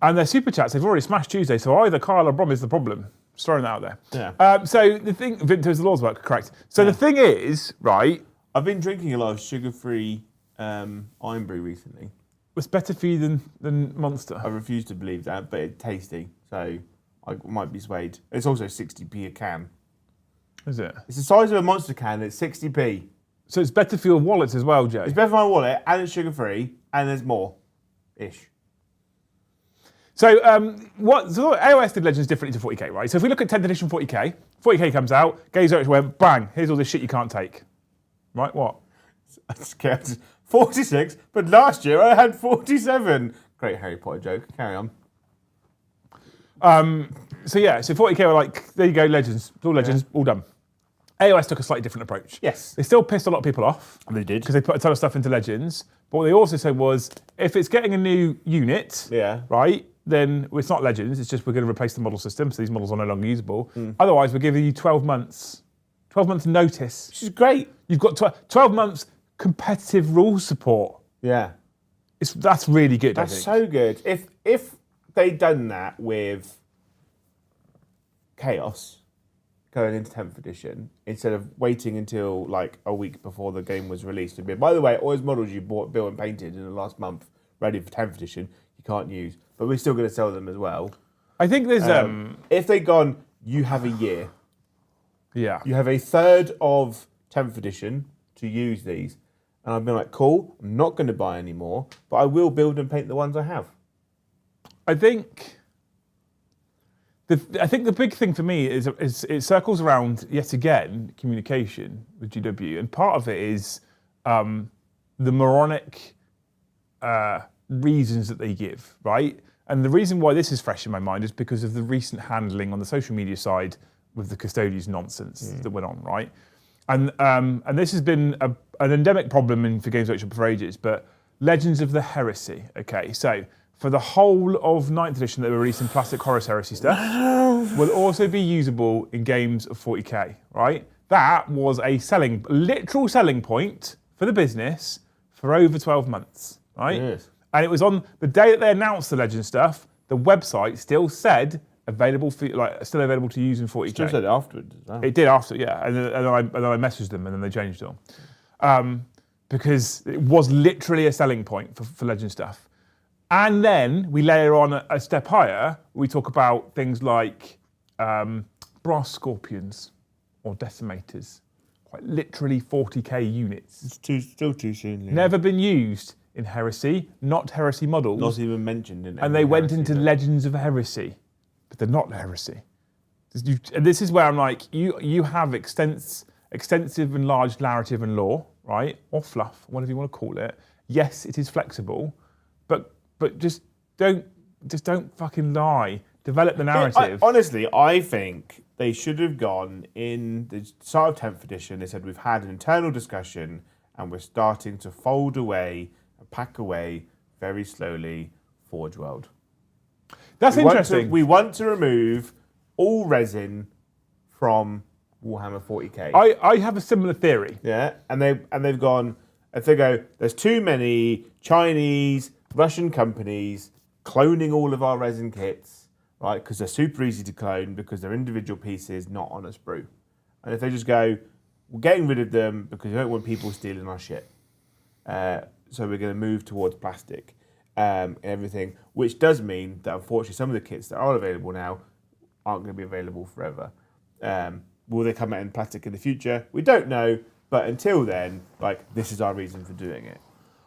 And their super chats, they've already smashed Tuesday, so either Kyle or Brom is the problem. Just throwing that out there. Yeah. So the thing, Vinto's the Lord's work, correct. So the thing is, right? I've been drinking a lot of sugar-free iron brew recently. It's better for you than Monster. I refuse to believe that, but it's tasty, so I might be swayed. It's also 60p a can. Is it? It's the size of a Monster can, it's 60p. So it's better for your wallets as well, Jay? It's better for my wallet, and it's sugar-free, and there's more-ish. So so AOS did Legends differently to 40k, right? So if we look at 10th edition 40k comes out, Games Workshop went, bang, here's all this shit you can't take. Right, what? I scared 46, but last year I had 47. Great Harry Potter joke, carry on. So 40k were like, there you go, Legends, it's all Legends, all done. AOS took a slightly different approach. Yes. They still pissed a lot of people off. They did. Because they put a ton of stuff into Legends. But what they also said was, if it's getting a new unit, right, then it's not Legends, it's just we're going to replace the model system, so these models are no longer usable. Otherwise, we're giving you 12 months notice. Which is great. You've got 12 months competitive rules support. Yeah. That's really good, I think. That's so good. If they'd done that with Chaos going into 10th edition, instead of waiting until like a week before the game was released, it'd be, by the way, all those models you bought, built and painted in the last month, ready for 10th edition, you can't use, but we're still going to sell them as well. I think there's... if they'd gone, you have a year. Yeah. You have a third of 10th edition to use these. And I've been like, cool, I'm not going to buy any more, but I will build and paint the ones I have. I think the big thing for me is it circles around, yet again, communication with GW. And part of it is the moronic reasons that they give, right? And the reason why this is fresh in my mind is because of the recent handling on the social media side with the Custodians nonsense that went on, right? And this has been an endemic problem for Games Workshop for ages, but Legends of the Heresy, okay, so for the whole of 9th edition that we're releasing plastic Horus Heresy stuff, will also be usable in games of 40k, right? That was a literal selling point for the business for over 12 months, right? Yes. And it was on the day that they announced the Legend stuff, the website still said still available to use in 40k. Still said it afterwards as well. It did after, yeah. And then I messaged them and then they changed it all. Because it was literally a selling point for Legend stuff. And then we layer on a step higher. We talk about things like brass scorpions or decimators. Quite literally 40k units. It's still too soon. Yeah. Never been used in Heresy, not Heresy models. Not even mentioned in. And they went into Legends of Heresy, but they're not Heresy. And this is where I'm like, you have extensive and large narrative and lore, right? Or fluff, whatever you want to call it. Yes, it is flexible, but just don't fucking lie. Develop the narrative. Honestly, I think they should have gone in the start of 10th edition. They said we've had an internal discussion and we're starting to fold away and pack away very slowly Forge World. That's interesting. We want to remove all resin from Warhammer 40k. I have a similar theory. Yeah, and they've gone. If they go, there's too many Chinese, Russian companies cloning all of our resin kits, right? Because they're super easy to clone because they're individual pieces, not on a sprue. And if they just go, we're getting rid of them because we don't want people stealing our shit. So we're going to move towards plastic and everything, which does mean that unfortunately some of the kits that are available now aren't going to be available forever. Will they come out in plastic in the future? We don't know, but until then, this is our reason for doing it.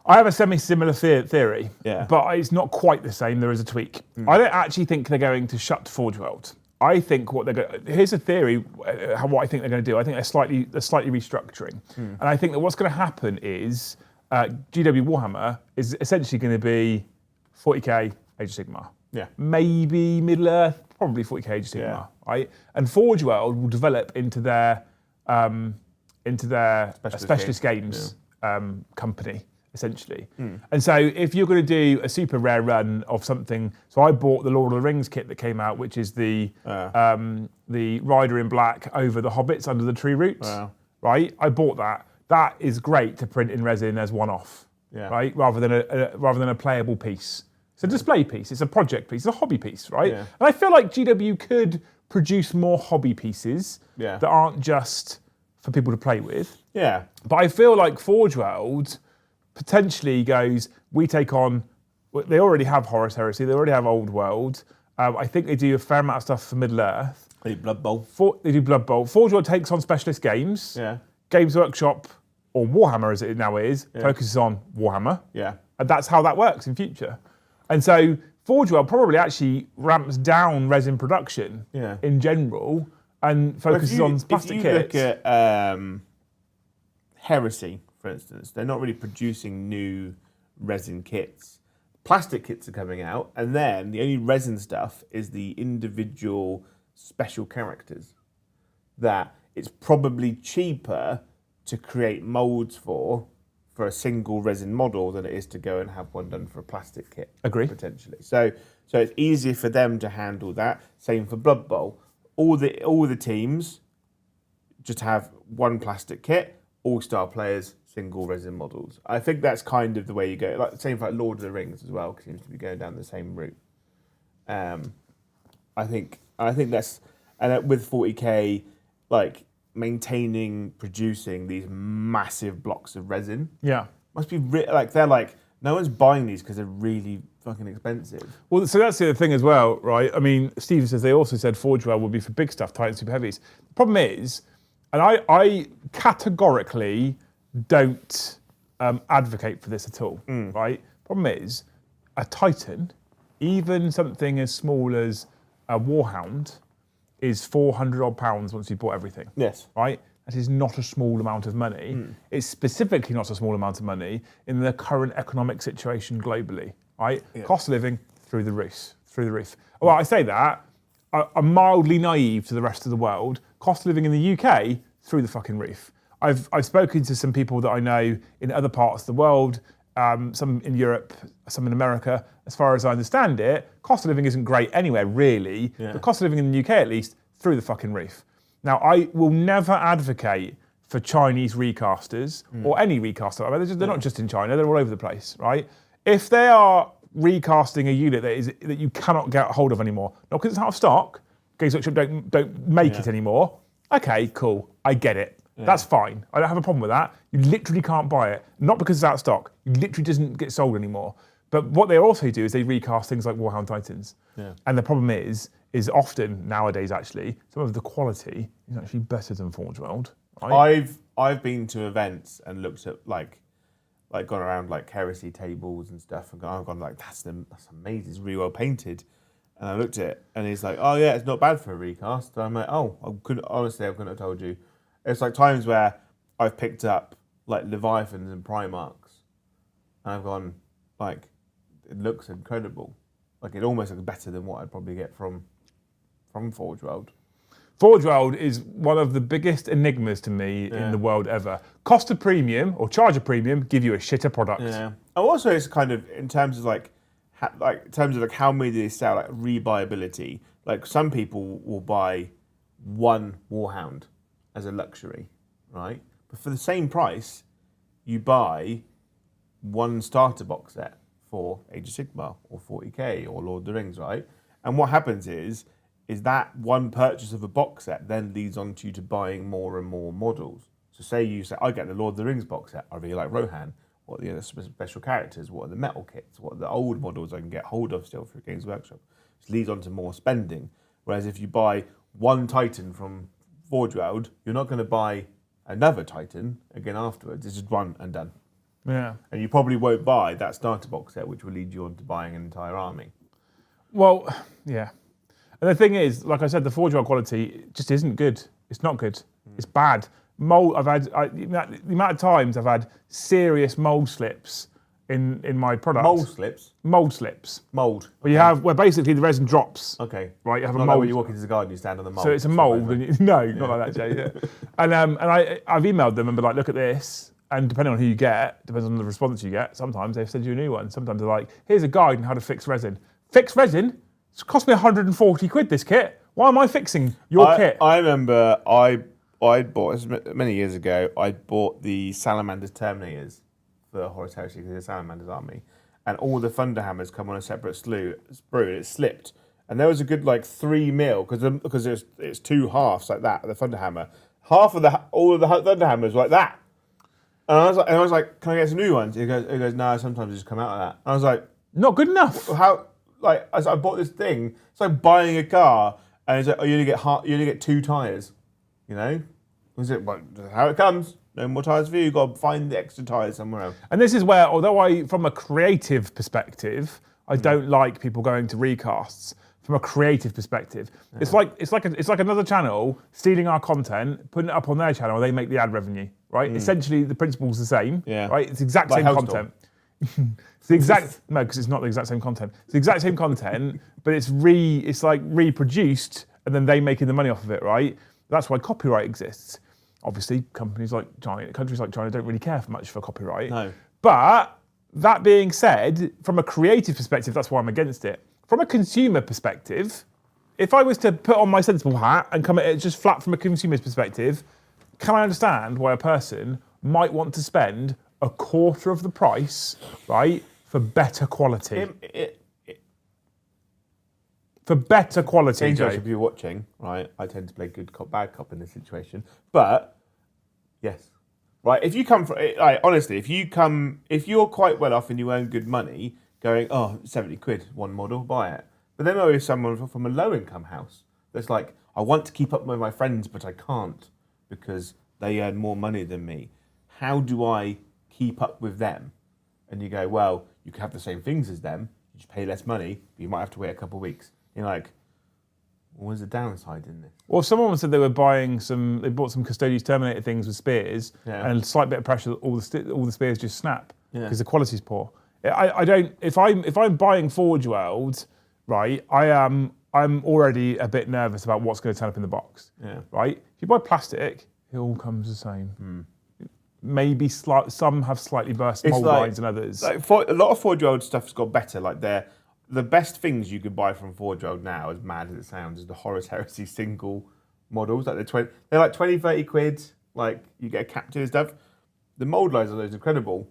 I have a semi-similar theory, Yeah. but it's not quite the same. There is a tweak. I don't actually think they're going to shut Forge World. I think what they're going. Here's a theory. What I think they're going to do. I think they're slightly restructuring, and I think that what's going to happen is GW Warhammer is essentially going to be 40k Age of Sigmar. Yeah. Maybe Middle Earth, probably 40k Age of Sigmar, right? And Forge World will develop into their specialist games company, essentially. And so if you're going to do a super rare run of something, so I bought the Lord of the Rings kit that came out, which is the Rider in black over the Hobbits under the tree roots, right? I bought that. That is great to print in resin as one-off, right? Rather than a playable piece. It's a display piece. It's a project piece. It's a hobby piece, right? Yeah. And I feel like GW could produce more hobby pieces that aren't just for people to play with. Yeah. But I feel like Forge World potentially goes, we take on, they already have Horus Heresy, they already have Old World. I think they do a fair amount of stuff for Middle Earth. They do Blood Bowl. They do Blood Bowl. Forge World takes on specialist games. Yeah. Games Workshop, or Warhammer as it now is, focuses on Warhammer. Yeah. And that's how that works in future. And so Forge World probably actually ramps down resin production in general and focuses on plastic kits. If you look at Heresy, for instance, they're not really producing new resin kits. Plastic kits are coming out, and then the only resin stuff is the individual special characters that it's probably cheaper to create molds for a single resin model than it is to go and have one done for a plastic kit. Agree. Potentially. So it's easier for them to handle that. Same for Blood Bowl. All the teams just have one plastic kit, all-star players, single resin models. I think that's kind of the way you go. Like the same for Lord of the Rings as well, seems to be going down the same route. I think that's, and with 40k, like maintaining, producing these massive blocks of resin. Yeah. Must be they're like, no one's buying these because they're really fucking expensive. Well, so that's the other thing as well, right? I mean, Stephen says they also said Forge World would be for big stuff, Titan Super Heavies. The problem is, and I categorically don't advocate for this at all, right? Problem is, a Titan, even something as small as a Warhound, is £400 odd once you've bought everything. Yes. Right? That is not a small amount of money. It's specifically not a small amount of money in the current economic situation globally, right? Yeah. Cost of living through the roof. Well, I say that, I'm mildly naive to the rest of the world. Cost of living in the UK, through the fucking roof. I've spoken to some people that I know in other parts of the world, some in Europe, some in America. As far as I understand it, cost of living isn't great anywhere, really. Yeah. The cost of living in the UK, at least, through the fucking roof. Now, I will never advocate for Chinese recasters or any recaster. I mean, they're not just in China; they're all over the place, right? If they are recasting a unit that you cannot get hold of anymore, not because it's out of stock, Games Workshop don't make it anymore. Okay, cool, I get it. Yeah. That's fine. I don't have a problem with that. You literally can't buy it, not because it's out of stock. You literally doesn't get sold anymore. But what they also do is they recast things like Warhound Titans. Yeah. And the problem is often nowadays actually some of the quality is actually better than Forge World. Right? I've been to events and looked at like gone around like heresy tables and stuff and I've gone like that's amazing. It's really well painted. And I looked at it and he's like, oh yeah, it's not bad for a recast. And I'm like, oh, I couldn't have told you. It's like times where I've picked up like Leviathans and Primarchs and I've gone like, it looks incredible. Like it almost looks better than what I'd probably get from Forge World. Forge World is one of the biggest enigmas to me in the world ever. Cost a premium or charge a premium, give you a shitter product. Yeah. And also it's kind of in terms of how many they sell, like rebuyability. Like some people will buy one Warhound as a luxury, right? But for the same price, you buy one starter box set for Age of Sigmar or 40k or Lord of the Rings, right? And what happens is that one purchase of a box set then leads on to you to buying more and more models. So say you say, I get the Lord of the Rings box set, I really like Rohan. What are the other special characters? What are the metal kits? What are the old models I can get hold of still through Games Workshop? Which leads on to more spending. Whereas if you buy one Titan from Forge World, you're not going to buy another Titan again afterwards. It's just one and done. Yeah. And you probably won't buy that starter box set, which will lead you on to buying an entire army. Well, yeah. And the thing is, like I said, the Forge World quality just isn't good. It's not good. It's bad. Mold. The amount of times I've had serious mold slips in my product. Mold slips. Mold slips. Mold. Where basically the resin drops. Okay. Right. You have Not a like mold. when you walk into the garden, you stand on the mold. So it's a mold. No, not like that, Jay. Yeah. And I've emailed them and been like, look at this. And depending on who you get, depends on the response you get. Sometimes they send you a new one. Sometimes they're like, here's a guide on how to fix resin. Fix resin? It's cost me 140 quid. This kit. Why am I fixing your kit? I remember I bought many years ago. I bought the Salamander's Terminators for Horus Heresy because the Salamander's army, and all the Thunderhammers come on a separate sprue, and it slipped. And there was a good like 3 mil because it's 2 halves like that. The Thunderhammer, all of the Thunderhammers were like that. And I was like, can I get some new ones? He goes, no. Sometimes they just come out of that. And I was like, not good enough. How? Like, I bought this thing. It's like buying a car, and it's like, oh, you only get 2 tires. You know, was it? Well, how it comes. No more tires for you. You've got to find the extra tires somewhere else. And this is where, although from a creative perspective, I don't like people going to recasts. From a creative perspective, it's like another channel stealing our content, putting it up on their channel, and they make the ad revenue. Right? Essentially, the principle's the same. Yeah. Right? It's the exact Like same Hellstorm. content. It's the exact because it's not the exact same content. It's the exact same content, but it's reproduced, and then they making the money off of it. Right? That's why copyright exists. Obviously, countries like China don't really care much for copyright. No. But that being said, from a creative perspective, that's why I'm against it. From a consumer perspective, if I was to put on my sensible hat and come at it just flat from a consumer's perspective, can I understand why a person might want to spend a quarter of the price, right, for better quality? For better quality, Jay. If you're watching, right, I tend to play good cop, bad cop in this situation. But, yes. Right, if you come from, like, honestly, if you're quite well off and you earn good money, going, 70 quid, one model, buy it. But then there is someone from a low-income house that's like, I want to keep up with my friends, but I can't because they earn more money than me. How do I keep up with them? And you go, well, you can have the same things as them, you just pay less money, but you might have to wait a couple of weeks. You're like, what's the downside in this? Well, someone said they bought some Custodies Terminator things with spears, and a slight bit of pressure, all the spears just snap because the quality's poor. I don't. If I'm buying Forge World, right, I'm already a bit nervous about what's going to turn up in the box. Yeah. Right. If you buy plastic, it all comes the same. Maybe some have slightly burst mold lines than others. Like a lot of Forge World stuff's got better. Like the best things you could buy from Forge World now, as mad as it sounds, is the Horus Heresy single models. Like they're like 20, 30 quid. Like you get a captive and stuff. The mold lines are incredible.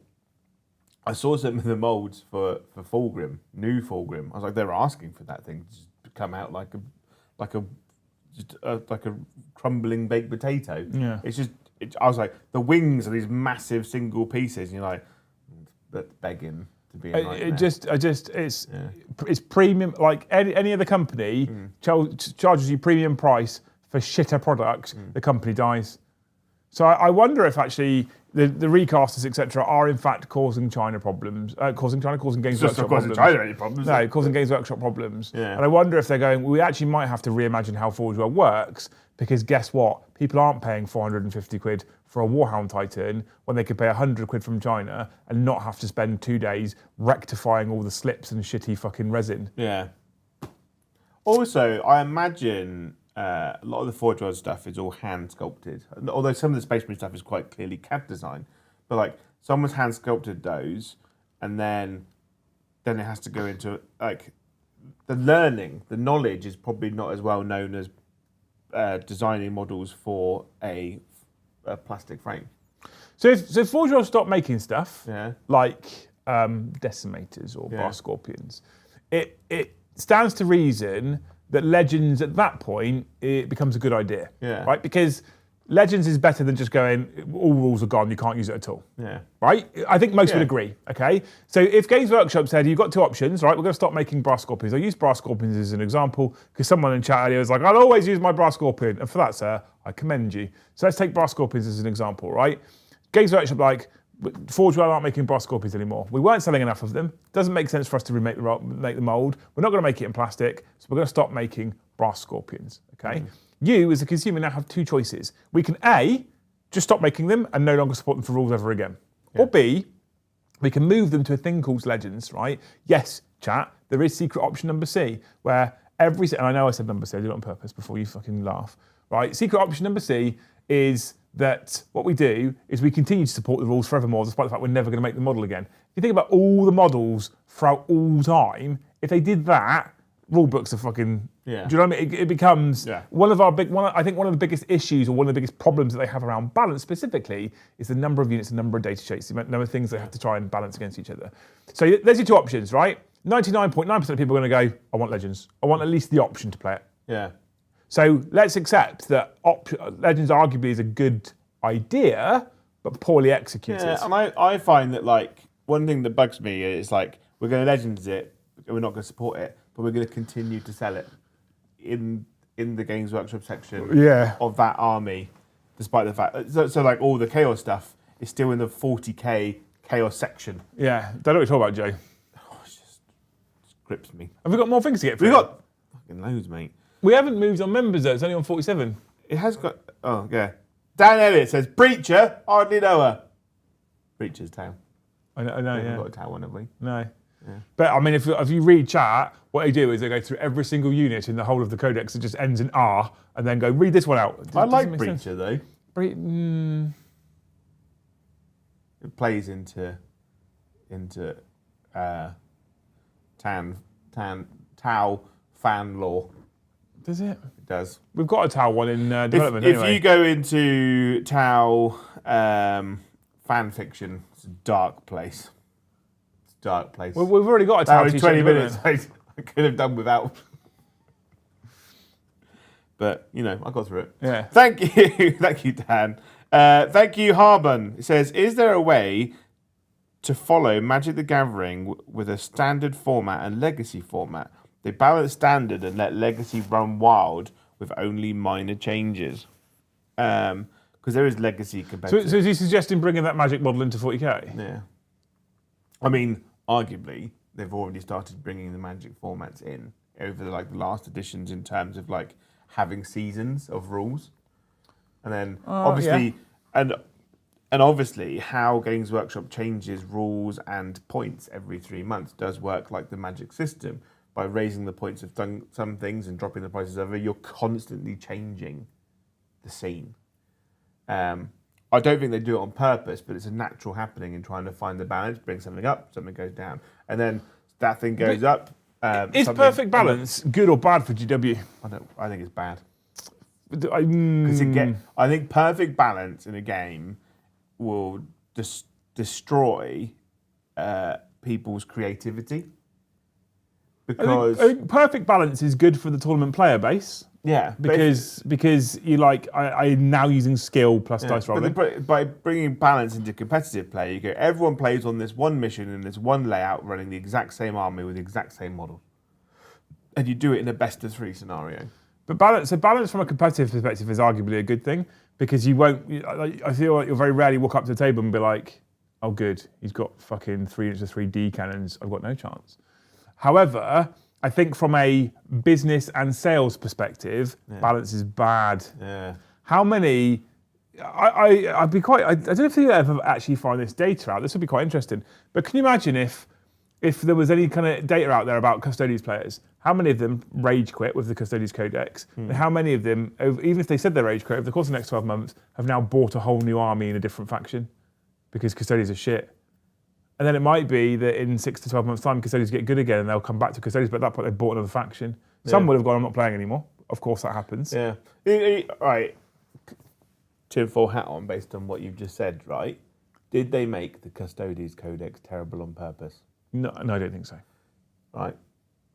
I saw some of the molds for Fulgrim, new Fulgrim. I was like, they're asking for that thing to just come out like a crumbling baked potato. Yeah. It's just. I was like, the wings are these massive single pieces, and you're like, that's begging to be a nightmare. It's premium. Like any other company charges you premium price for shitter product, the company dies. So I wonder if actually the recasters, etc., are in fact causing China problems, causing Games Workshop problems. China any problems. No, causing Games Workshop problems. Yeah. And I wonder if they're going, we actually might have to reimagine how Forge World works, because guess what? People aren't paying 450 quid for a Warhound Titan when they could pay 100 quid from China and not have to spend 2 days rectifying all the slips and shitty fucking resin. Yeah. Also, I imagine a lot of the Forge World stuff is all hand sculpted. Although some of the Space Marine stuff is quite clearly CAD design. But like someone's hand sculpted those, and then it has to go into like the knowledge is probably not as well known as designing models for a plastic frame. So if Forge World stopped making stuff like decimators or bar scorpions, it stands to reason that Legends at that point it becomes a good idea, right? Because Legends is better than just going, all rules are gone, you can't use it at all. Yeah. Right? I think most would agree, okay? So if Games Workshop said, you've got 2 options, right? We're going to stop making brass scorpions. I use brass scorpions as an example because someone in chat earlier was like, I'll always use my brass scorpion. And for that, sir, I commend you. So let's take brass scorpions as an example, right? Games Workshop like, Forge World aren't making brass scorpions anymore. We weren't selling enough of them. Doesn't make sense for us to remake make the mold. We're not going to make it in plastic, so we're going to stop making brass scorpions. Okay, you as a consumer now have two choices. We can A, just stop making them and no longer support them for rules ever again, or B, we can move them to a thing called Legends. Right? Yes, chat. There is secret option number C where and I know I said number C, I did it on purpose before you fucking laugh. Right? Secret option number C is that what we do is we continue to support the rules forevermore, despite the fact we're never going to make the model again. If you think about all the models throughout all time, if they did that, rule books are fucking. Yeah. Do you know what I mean? It becomes one of the biggest issues, or one of the biggest problems that they have around balance specifically, is the number of units, the number of data shapes, the number of things they have to try and balance against each other. So there's your two options, right? 99.9% of people are going to go, I want Legends. I want at least the option to play it. Yeah. So let's accept that Legends arguably is a good idea, but poorly executed. Yeah, and I find that like one thing that bugs me is like we're going to Legends it, we're not going to support it, but we're going to continue to sell it in the Games Workshop section of that army, despite the fact so like all the Chaos stuff is still in the 40k Chaos section. Yeah, don't know what you're talking about, Joe. Oh, it just grips me. Have we got more things to get through? We've got fucking loads, mate. We haven't moved on members though, it's only on 47. It has got, oh yeah. Dan Elliott says, Breacher, hardly know her. Breacher's Tau. I know, We yeah. haven't got a Tau one, have we? No. Yeah. But I mean, if you read chat, what they do is they go through every single unit in the whole of the codex that just ends in R, and then go, read this one out. I like Breacher though. It plays into Tau fan lore. Does it? It does. We've got a Tau one in development If anyway. you go into Tau fan fiction, it's a dark place. It's a dark place. Well, we've already got a Tau That was 20 t-shirt, minutes I could have done without. But, you know, I got through it. Yeah. Thank you. Thank you, Dan. Thank you, Harbon. It says, is there a way to follow Magic the Gathering with a standard format and legacy format? They balance standard and let legacy run wild with only minor changes. Because there is legacy competitive. So is he suggesting bringing that Magic model into 40k? Yeah. I mean, arguably, they've already started bringing the Magic formats in over the last editions in terms of like having seasons of rules, and then obviously, and obviously, how Games Workshop changes rules and points every 3 months does work like the Magic system. By raising the points of some things and dropping the prices of other, you're constantly changing the scene. I don't think they do it on purpose, but it's a natural happening in trying to find the balance, bring something up, something goes down. And then that thing goes up. Is perfect balance good or bad for GW? I think it's bad. Because I think perfect balance in a game will destroy people's creativity. Because I think perfect balance is good for the tournament player base. Yeah, because you like I'm now using skill plus dice rolling. But by bringing balance into competitive play, you go everyone plays on this one mission in this one layout, running the exact same army with the exact same model, and you do it in a best of 3 scenario. But balance from a competitive perspective is arguably a good thing because you won't. I feel like you'll very rarely walk up to the table and be like, "Oh, good, he's got fucking 3 inches of 3D cannons. I've got no chance." However, I think from a business and sales perspective, balance is bad. Yeah. How many? I'd be quite. I don't know if you ever actually find this data out. This would be quite interesting. But can you imagine if there was any kind of data out there about Custodes players? How many of them rage quit with the Custodes Codex? And how many of them, even if they said they rage quit over the course of the next 12 months, have now bought a whole new army in a different faction because Custodes are shit? And then it might be that in 6 to 12 months' time, Custodes get good again and they'll come back to Custodes, but at that point they've bought another faction. Some would have gone, I'm not playing anymore. Of course that happens. Yeah. All right. Tinfoil hat on based on what you've just said, right? Did they make the Custodes Codex terrible on purpose? No, I don't think so. Right.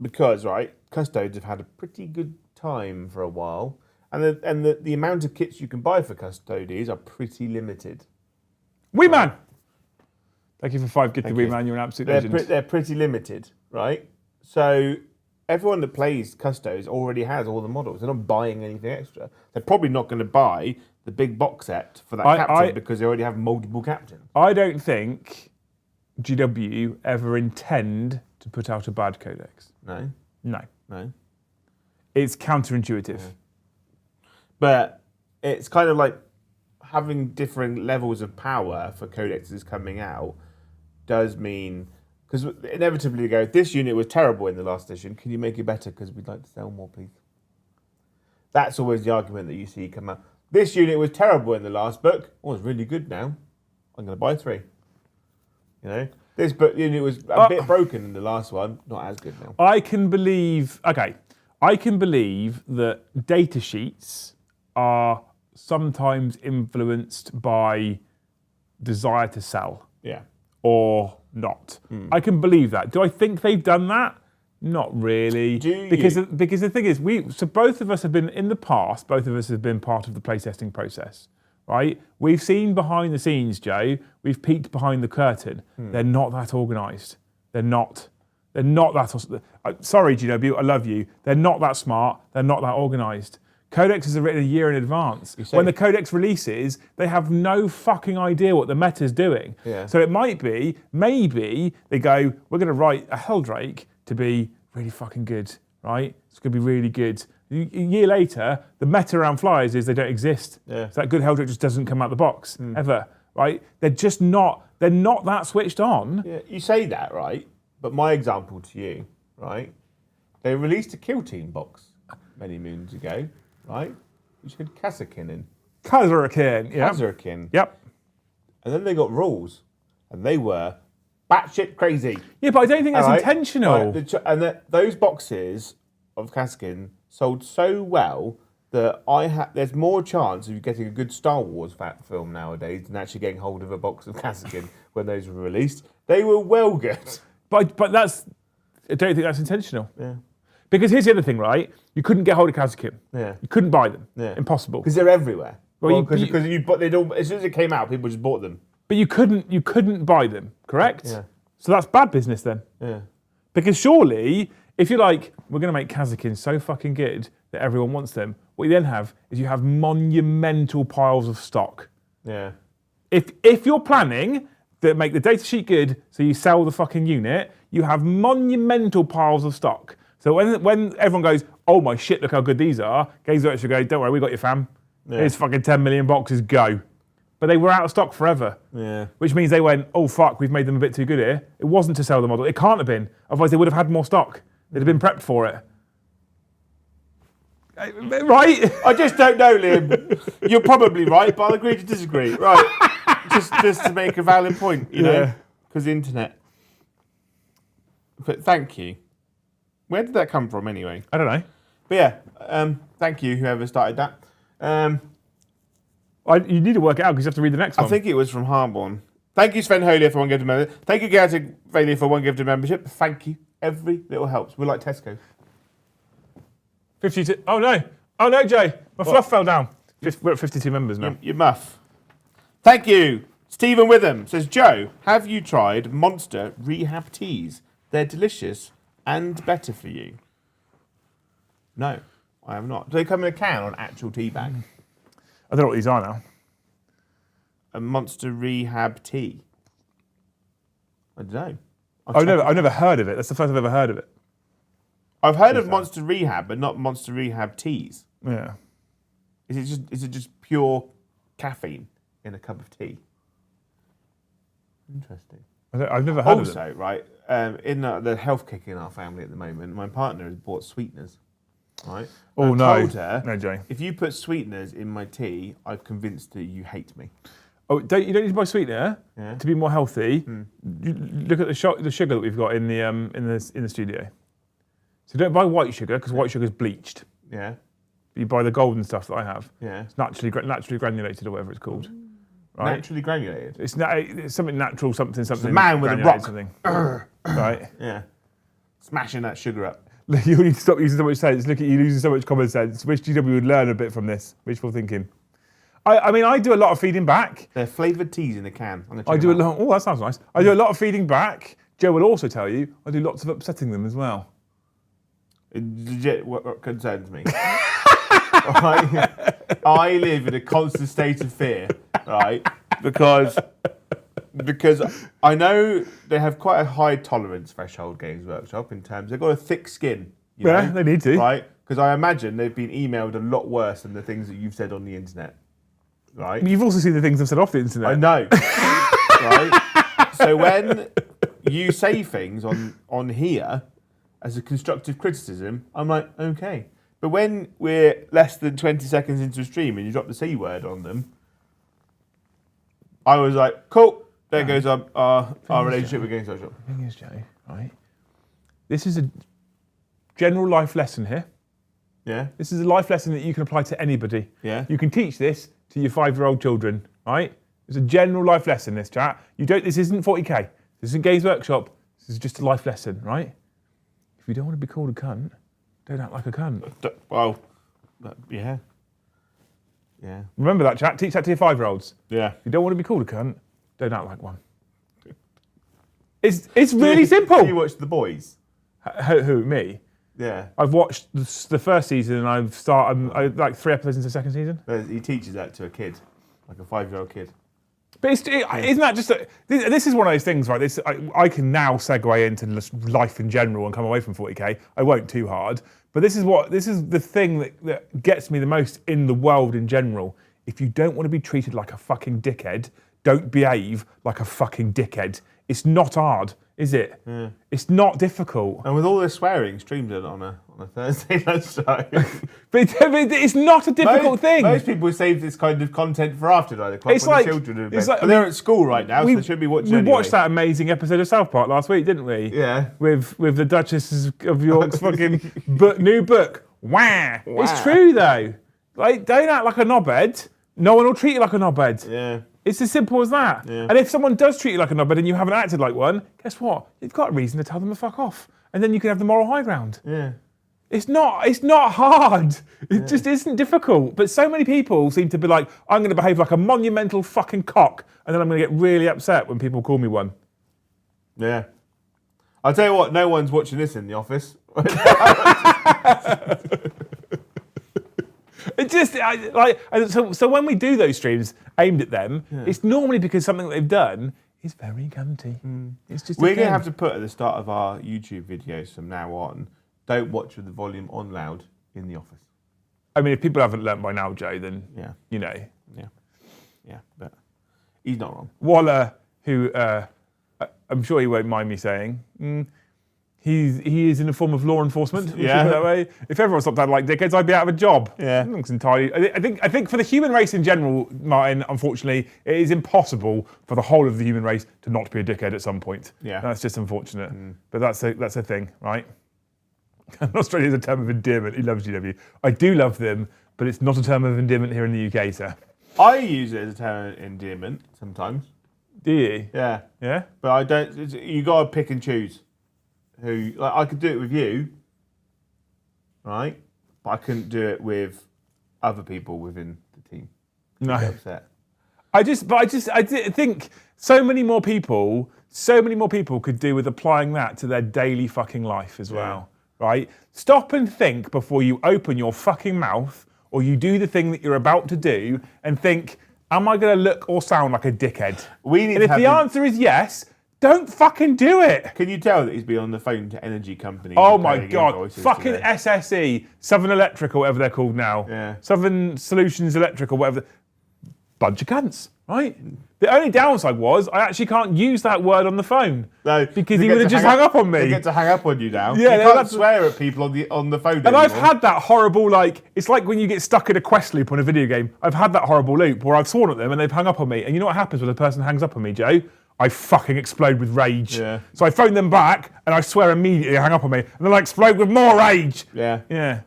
Because, right, Custodes have had a pretty good time for a while. And the amount of kits you can buy for Custodes are pretty limited. Wee Man! Thank you for 5 gifted Wee Man, you're an absolute legend. They're pretty limited, right? So everyone that plays Custodes already has all the models. They're not buying anything extra. They're probably not going to buy the big box set for that captain because they already have multiple captains. I don't think GW ever intend to put out a bad codex. No. No. No. it's counterintuitive. But it's kind of like having different levels of power for codexes coming out does mean, because inevitably you go, this unit was terrible in the last edition, can you make it better because we'd like to sell more, please? That's always the argument that you see come up. This unit was terrible in the last book. Oh, it's really good now. I'm going to buy 3. You know, this book unit was a bit broken in the last one. Not as good now. I can believe that data sheets are sometimes influenced by desire to sell. Yeah. Or not. I can believe that. Do I think they've done that? Not really. Because the thing is, both of us have been, in the past, both of us have been part of the playtesting process, right? We've seen behind the scenes, Joe. We've peeked behind the curtain. They're not that organised. They're not that. Sorry, GW, I love you. They're not that smart. They're not that organised. Codexes are written a year in advance. When the codex releases, they have no fucking idea what the meta's doing. Yeah. So it might be, maybe they go, we're going to write a Helldrake to be really fucking good, right? It's going to be really good. A year later, the meta around flyers is they don't exist. Yeah. So that good Helldrake just doesn't come out the box, ever, right? They're just not, they're not that switched on. Yeah, you say that, right? But my example to you, right? They released a Kill Team box many moons ago, right? Which had Kakin in. Kakin, yeah. Kakin. Yep. And then they got rules, and they were batshit crazy. Yeah, but I don't think that's intentional. Right. Those boxes of Kakin sold so well that there's more chance of you getting a good Star Wars film nowadays than actually getting hold of a box of Kakin when those were released. They were well good. But that's, I don't think that's intentional. Yeah. Because here's the other thing, right? You couldn't get hold of Kakin. Yeah. You couldn't buy them. Yeah. Impossible. Because they're everywhere. Well, because as soon as it came out, people just bought them. But you couldn't buy them, correct? Yeah. So that's bad business then. Yeah. Because surely, if you're like, we're going to make Kakin so fucking good that everyone wants them, what you then have is you have monumental piles of stock. Yeah. If you're planning to make the data sheet good so you sell the fucking unit, you have monumental piles of stock. So when everyone goes, oh my shit, look how good these are, Games Workshop should go, don't worry, we got you, fam. Yeah. Here's fucking 10 million boxes, go. But they were out of stock forever. Yeah. Which means they went, oh fuck, we've made them a bit too good here. It wasn't to sell the model. It can't have been. Otherwise they would have had more stock. They'd have been prepped for it. Right? I just don't know, Liam. You're probably right, but I'll agree to disagree. Right. just to make a valid point, you know? Because the internet. But thank you. Where did that come from anyway? I don't know. But yeah, thank you, whoever started that. You need to work it out because you have to read the next one. I think it was from Harborn. Thank you, Sven Holier, for one gift of membership. Thank you, Garrett Valier, for one gift of membership. Thank you. Every little helps. We're like Tesco. 52. Oh no, Jay. My fluff fell down. We're at 52 members now. You muff. Thank you. Stephen Witham says, Joe, have you tried Monster Rehab Teas? They're delicious and better for you. No, I have not. Do they come in a can or an actual tea bag? I don't know what these are now. A Monster Rehab Tea. I don't know. I've never heard of it. That's the first I've ever heard of it. I've heard of Monster Rehab, but not Monster Rehab Teas. Yeah. Is it just pure caffeine in a cup of tea? Interesting. I've never heard of it. Also, right, in the health kick in our family at the moment, my partner has bought sweeteners. Right? Oh, no. I told her, no, Jay. If you put sweeteners in my tea, I've convinced her you hate me. Oh, you don't need to buy sweetener to be more healthy. You look at the sugar that we've got in the studio. So don't buy white sugar because white sugar is bleached. Yeah. You buy the golden stuff that I have. Yeah. It's naturally granulated or whatever it's called. Right? Naturally granulated. It's something natural, something. It's a man with a rock. Something. Right. Yeah. Smashing that sugar up. You need to stop using so much sense. Look at you losing so much common sense. Wish GW would learn a bit from this. Wishful thinking. I mean, I do a lot of feeding back. They're flavoured teas in a can. I do a lot. Oh, that sounds nice. I do a lot of feeding back. Joe will also tell you I do lots of upsetting them as well. Legit, what concerns me. I live in a constant state of fear, right? Because I know they have quite a high tolerance threshold, Games Workshop, in terms they've got a thick skin. They need to, right? Because I imagine they've been emailed a lot worse than the things that you've said on the internet. Right? You've also seen the things I've said off the internet. I know. Right? So when you say things on here as a constructive criticism, I'm like, okay. But when we're less than 20 seconds into a stream and you drop the C word on them, I was like, cool. There goes our relationship with Game Social. The thing is, Joe, right? This is a general life lesson here. Yeah. This is a life lesson that you can apply to anybody. Yeah. You can teach this to your 5-year-old children, right? It's a general life lesson, this chat. This isn't 40k. This isn't Games Workshop. This is just a life lesson, right? If you don't want to be called a cunt, don't act like a cunt. Well, yeah. Yeah. Remember that, chat. Teach that to your 5-year-olds. Yeah. If you don't want to be called a cunt, don't act like one. It's really simple. Do you watch The Boys? Who, me? Yeah. I've watched the first season and I'm like 3 episodes into the second season. He teaches that to a kid, like a 5-year-old kid. But isn't that just this is one of those things, right? I can now segue into life in general and come away from 40k. I won't too hard, but this is the thing that gets me the most in the world in general. If you don't want to be treated like a fucking dickhead, don't behave like a fucking dickhead. It's not hard, is it? Yeah. It's not difficult. And with all the swearing streamed on a Thursday lunchtime. but it's not a difficult thing. Most people save this kind of content for after 9 o'clock when the children are in bed. But they're at school right now, so they should be watching anyway. We watched that amazing episode of South Park last week, didn't we? Yeah. With the Duchess of York's fucking new book. Wah! It's true though. Like, don't act like a knobhead. No one will treat you like a knobhead. Yeah. It's as simple as that. Yeah. And if someone does treat you like a knobhead and you haven't acted like one, guess what? You've got a reason to tell them to fuck off. And then you can have the moral high ground. Yeah. It's not hard. It just isn't difficult. But so many people seem to be like, I'm going to behave like a monumental fucking cock, and then I'm going to get really upset when people call me one. Yeah. I'll tell you what, no one's watching this in the office. It just so when we do those streams aimed at them, it's normally because something that they've done is very cunty. It's just we're going to have to put at the start of our YouTube videos from now on, don't watch with the volume on loud in the office. I mean, if people haven't learnt by now, Joe, then you know. Yeah, but he's not wrong. Waller, who I'm sure he won't mind me saying, he is in a form of law enforcement. Yeah. That way. If everyone stopped acting like dickheads, I'd be out of a job. Yeah. It's entirely. I think for the human race in general, Martin, unfortunately, it is impossible for the whole of the human race to not be a dickhead at some point. Yeah. That's just unfortunate. But that's a thing, right? Australia is a term of endearment. He loves GW. I do love them, but it's not a term of endearment here in the UK, sir. I use it as a term of endearment sometimes. Do you? Yeah. Yeah? But I don't. You got to pick and choose. Who, like, I could do it with you, right? But I couldn't do it with other people within the team. No. Get upset. I think so many more people could do with applying that to their daily fucking life as well, right? Stop and think before you open your fucking mouth or you do the thing that you're about to do and think, am I going to look or sound like a dickhead? And if the answer is yes, don't fucking do it. Can you tell that he's been on the phone to energy companies? Oh my God. Fucking today. SSE, Southern Electric or whatever they're called now. Yeah. Southern Solutions Electric or whatever. Bunch of cunts, right? The only downside was I actually can't use that word on the phone. No. Because he would have just hung up on me. They get to hang up on you now. Yeah, you can't swear at people on the phone And anymore. I've had that horrible, it's like when you get stuck in a quest loop on a video game. I've had that horrible loop where I've sworn at them and they've hung up on me. And you know what happens when a person hangs up on me, Joe? I fucking explode with rage. Yeah. So I phone them back and I swear immediately they hang up on me. And then I explode with more rage. Yeah. Yeah.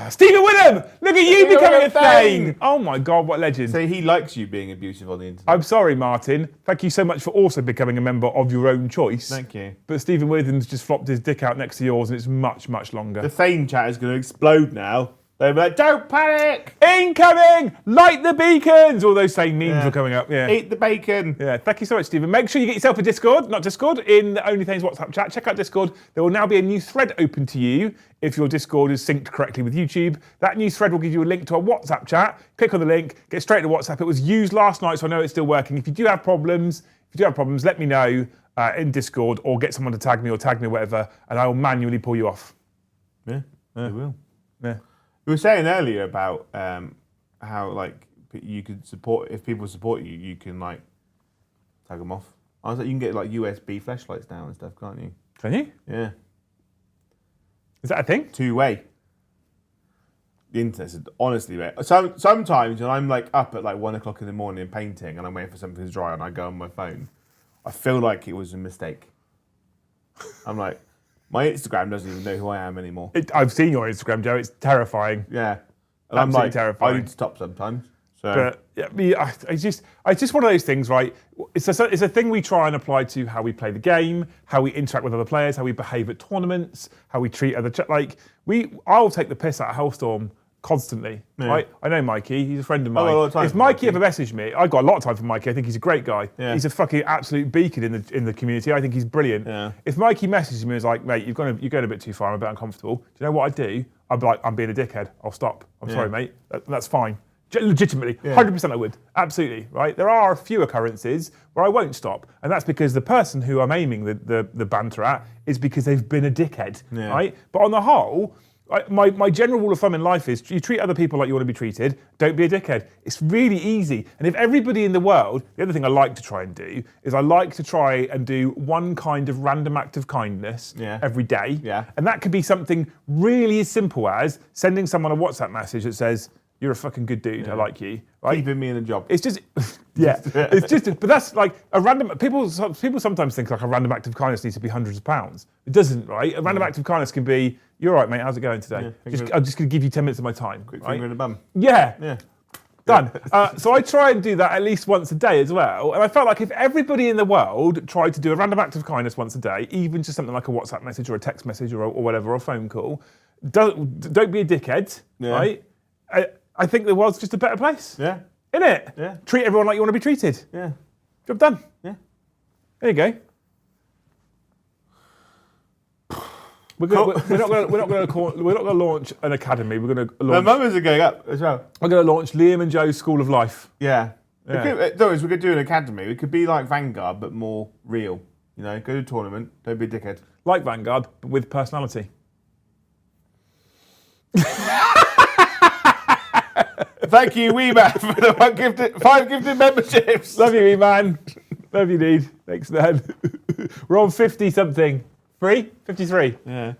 Stephen Whittam! Look at you becoming a thing! Oh my God, what a legend. So he likes you being abusive on the internet. I'm sorry, Martin. Thank you so much for also becoming a member of your own choice. Thank you. But Stephen Whittam's just flopped his dick out next to yours and it's much, much longer. The Thane chat is going to explode now. They'll be like, don't panic! Incoming! Light the beacons! All those same memes are coming up. Yeah. Eat the bacon. Yeah, thank you so much, Stephen. Make sure you get yourself a Discord, not Discord, in the OnlyThings WhatsApp chat. Check out Discord. There will now be a new thread open to you if your Discord is synced correctly with YouTube. That new thread will give you a link to a WhatsApp chat. Click on the link, get straight to WhatsApp. It was used last night, so I know it's still working. If you do have problems, let me know in Discord or get someone to tag me or whatever, and I will manually pull you off. Yeah. They will. Yeah. We were saying earlier about how like you could support, if people support you, you can like tag them off. I was like, you can get like USB flashlights now and stuff, can't you? Can you? Yeah. Is that a thing? Two-way. The internet, honestly, mate. Sometimes when I'm like up at like 1 o'clock in the morning painting and I'm waiting for something to dry and I go on my phone, I feel like it was a mistake. I'm like, my Instagram doesn't even know who I am anymore. I've seen your Instagram, Joe. It's terrifying. Yeah. And Absolutely I'm like, terrifying. I need to stop sometimes. So. But yeah, it's just one of those things, right? It's a thing we try and apply to how we play the game, how we interact with other players, how we behave at tournaments, how we treat other I'll take the piss out of Hellstorm constantly, right? I know Mikey, he's a friend of mine. If Mikey ever messaged me, I got a lot of time for Mikey. I think he's a great guy. Yeah. He's a fucking absolute beacon in the community. I think he's brilliant. Yeah. If Mikey messaged me and was like, mate, you're going a bit too far, I'm a bit uncomfortable. Do you know what I'd do? I'd be like, I'm being a dickhead. I'll stop. I'm sorry, mate. That's fine. Legitimately, 100% I would. Absolutely, right? There are a few occurrences where I won't stop. And that's because the person who I'm aiming the banter at is because they've been a dickhead, right? But on the whole, my general rule of thumb in life is you treat other people like you want to be treated, don't be a dickhead. It's really easy. And if everybody in the world, the other thing I like to try and do is I like to try and do one kind of random act of kindness every day. Yeah. And that could be something really as simple as sending someone a WhatsApp message that says, you're a fucking good dude. I like you. Right? Keeping me in a job. It's just, it's just. But that's like a random. People sometimes think like a random act of kindness needs to be hundreds of pounds. It doesn't, right? A random act of kindness can be, you're all right, mate. How's it going today? I'm just going to give you 10 minutes of my time. Quick finger in the bum. Yeah. Done. So I try and do that at least once a day as well. And I felt like if everybody in the world tried to do a random act of kindness once a day, even just something like a WhatsApp message or a text message or whatever, or a phone call, don't be a dickhead, right? I think the world's just a better place. Yeah. Innit? Yeah. Treat everyone like you want to be treated. Yeah. Job done. Yeah. There you go. We're not going to launch an academy. We're going to launch. The numbers are going up as well. We're going to launch Liam and Joe's School of Life. Yeah. We could do an academy. We could be like Vanguard, but more real. You know, go to a tournament. Don't be a dickhead. Like Vanguard, but with personality. Thank you, wee man, for the 5 gifted memberships. Love you, wee man. Love you, dude. Thanks, man. We're on 50-something. 53? Yeah.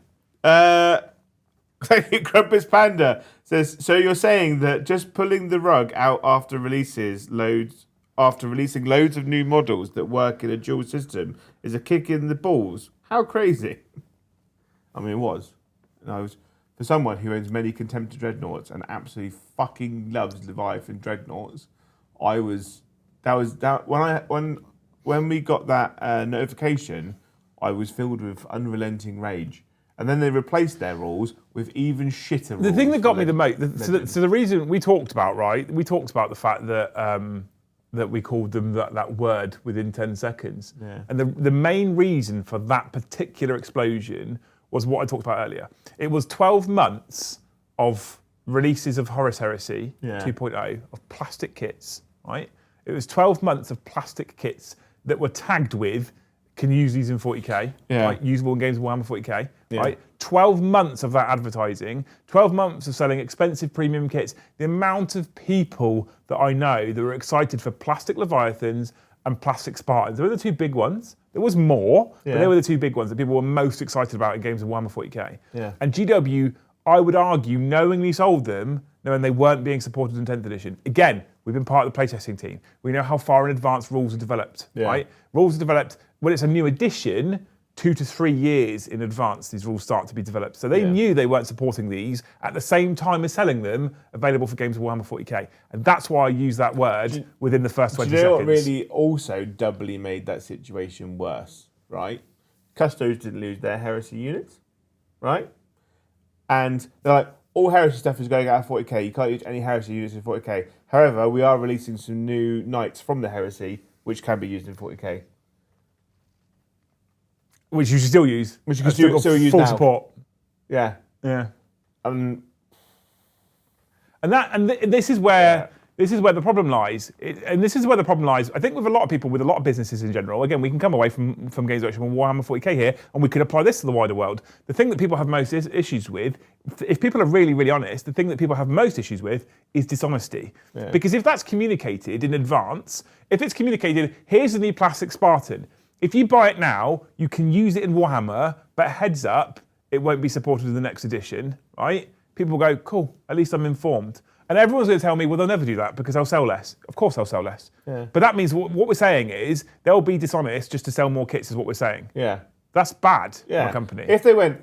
Thank you, Grumpus Panda. Says, so you're saying that just pulling the rug out after releasing loads of new models that work in a dual system is a kick in the balls? How crazy. I mean, it was. For someone who owns many Contemptor Dreadnoughts and absolutely fucking loves Leviathan Dreadnoughts, when we got that notification, I was filled with unrelenting rage. And then they replaced their rules with even shitter rules. The thing that got me the most, so the reason we talked about, right? We talked about the fact that that we called them that word within 10 seconds. Yeah. And the main reason for that particular explosion was what I talked about earlier. It was 12 months of releases of Horus Heresy 2.0 of plastic kits, right? It was 12 months of plastic kits that were tagged with, can use these in 40k, right? Usable in games of Warhammer 40k, right? 12 months of that advertising, 12 months of selling expensive premium kits. The amount of people that I know that were excited for plastic Leviathans and plastic Spartans. They were the two big ones. There was more, but they were the two big ones that people were most excited about in games of Warhammer 40k. Yeah. And GW, I would argue, knowingly sold them, knowing they weren't being supported in 10th edition. Again, we've been part of the playtesting team. We know how far in advance rules are developed, right? Rules are developed, when it's a new edition, 2 to 3 years in advance, these rules start to be developed. So they knew they weren't supporting these at the same time as selling them available for games of Warhammer 40k. And that's why I use that word within the first 20 seconds. Do you know what really also doubly made that situation worse, right? Custos didn't lose their Heresy units, right? And they're like, all Heresy stuff is going out of 40k. You can't use any Heresy units in 40k. However, we are releasing some new Knights from the Heresy, which can be used in 40k. Which you should still use. Which you can still use full now. Support. Yeah. Yeah. And this is where This is where the problem lies. And this is where the problem lies, I think, with a lot of people, with a lot of businesses in general. Again, we can come away from Games Workshop and Warhammer 40k here, and we could apply this to the wider world. The thing that people have most issues with, if people are really, really honest, the thing that people have most issues with is dishonesty. Yeah. Because if that's communicated in advance, if it's communicated, here's the new plastic Spartan. If you buy it now, you can use it in Warhammer, but heads up, it won't be supported in the next edition, right? People will go, cool, at least I'm informed. And everyone's going to tell me, well, they'll never do that because they'll sell less. Of course they'll sell less. Yeah. But that means what we're saying is they'll be dishonest just to sell more kits is what we're saying. Yeah. That's bad for a company. If they went,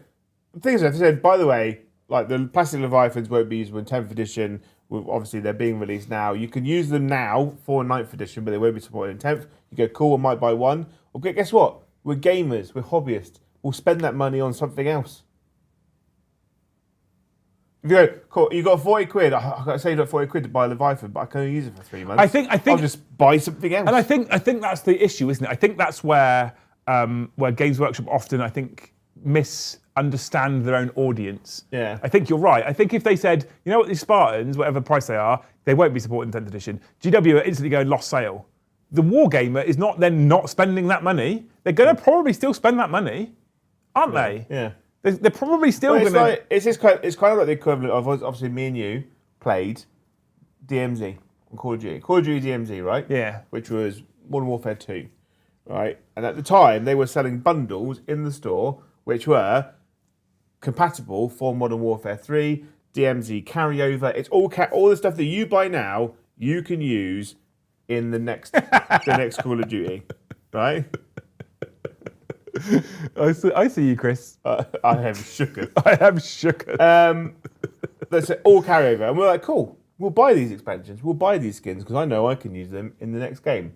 things if they said, by the way, like the plastic Leviathans won't be usable in 10th edition. Obviously, they're being released now. You can use them now for 9th edition, but they won't be supported in 10th. You go, cool, I might buy one. Well, guess what? We're gamers, we're hobbyists. We'll spend that money on something else. If you go, cool, you got 40 quid. I got to save up 40 quid to buy a Leviathan, but I can only use it for 3 months. I think I'll just buy something else. And I think that's the issue, isn't it? I think that's where Games Workshop often, I think, misunderstand their own audience. Yeah. I think you're right. I think if they said, you know what, these Spartans, whatever price they are, they won't be supported in 10th edition. GW are instantly going lost sale. The Wargamer is not then not spending that money. They're going to probably still spend that money, aren't they? Yeah. They're probably still going to... It's kind of like the equivalent of, obviously, me and you played DMZ on Call of Duty. Call of Duty DMZ, right? Yeah. Which was Modern Warfare 2, right? And at the time, they were selling bundles in the store which were compatible for Modern Warfare 3, DMZ carryover. It's all the stuff that you buy now, you can use in the next Call of Duty, right? I see you, Chris. I am shooketh. I am shooketh. That's all carryover. And we're like, cool, we'll buy these expansions, we'll buy these skins, because I know I can use them in the next game.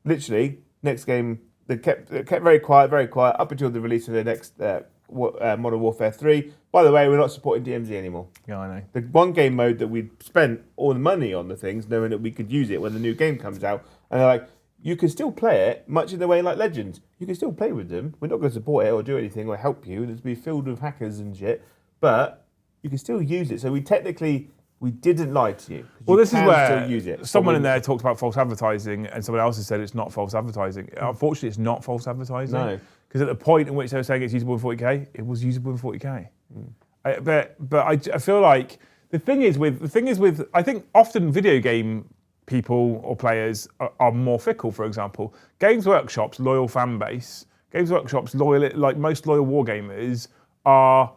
Literally, next game, they kept very quiet, up until the release of the next Modern Warfare 3. By the way, we're not supporting DMZ anymore. Yeah, I know. The one game mode that we'd spent all the money on the things, knowing that we could use it when the new game comes out. And they're like, you can still play it, much in the way like Legends. You can still play with them. We're not going to support it or do anything or help you. There's be filled with hackers and shit. But you can still use it. So we didn't lie to you. Well, this is where use it. Someone in there talked about false advertising, and someone else has said it's not false advertising. Unfortunately, it's not false advertising. No. Because at the point in which they were saying it's usable in 40k, it was usable in 40k. But I feel like the thing is with I think often video game people or players are more fickle. For example, Games Workshop's loyal fan base, Games Workshop's loyal, like most loyal wargamers, are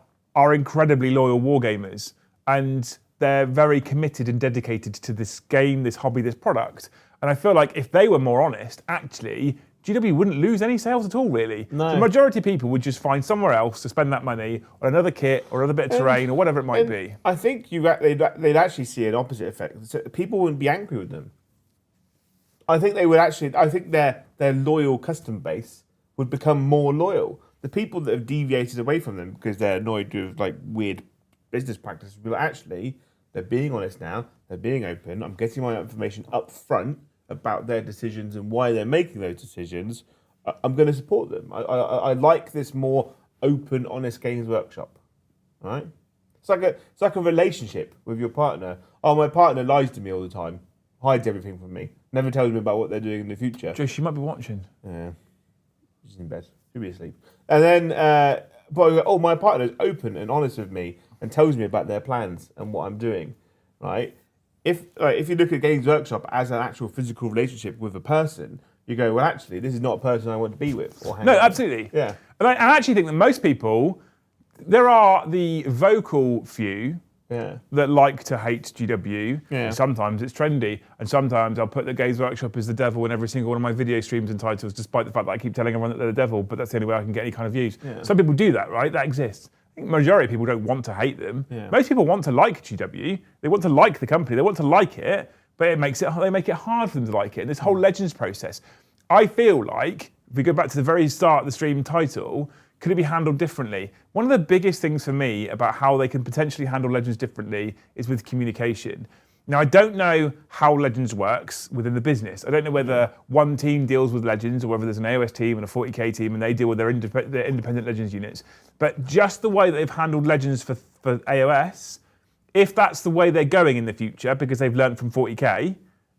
incredibly loyal wargamers, and they're very committed and dedicated to this game, this hobby, this product. And I feel like if they were more honest, actually, GW wouldn't lose any sales at all, really. No. The majority of people would just find somewhere else to spend that money on another kit or another bit of terrain or whatever it might be. I think they'd actually see an opposite effect. People wouldn't be angry with them. I think they would actually. I think their loyal customer base would become more loyal. The people that have deviated away from them because they're annoyed with like weird business practices will actually. They're being honest now. They're being open. I'm getting my information up front about their decisions and why they're making those decisions. I'm going to support them. I like this more open, honest Games Workshop. Right? It's like a relationship with your partner. Oh, my partner lies to me all the time, hides everything from me, never tells me about what they're doing in the future. Joe, she might be watching. Yeah, she's in bed. She'll be asleep. And then, but my partner's open and honest with me and tells me about their plans and what I'm doing. Right? If you look at Games Workshop as an actual physical relationship with a person, you go, well, actually, this is not a person I want to be with. Or hang no, with. Absolutely. Yeah. And I actually think that most people, there are the vocal few that like to hate GW. Yeah. And sometimes it's trendy. And sometimes I'll put the Games Workshop as the devil in every single one of my video streams and titles, despite the fact that I keep telling everyone that they're the devil, but that's the only way I can get any kind of views. Yeah. Some people do that, right? That exists. I think the majority of people don't want to hate them. Yeah. Most people want to like GW. They want to like the company. They want to like it, but they make it hard for them to like it. And this whole Legends process, I feel like, if we go back to the very start of the stream title, could it be handled differently? One of the biggest things for me about how they can potentially handle Legends differently is with communication. Now, I don't know how Legends works within the business. I don't know whether one team deals with Legends or whether there's an AOS team and a 40k team and they deal with their independent Legends units. But just the way that they've handled Legends for AOS if that's the way they're going in the future because they've learned from 40k,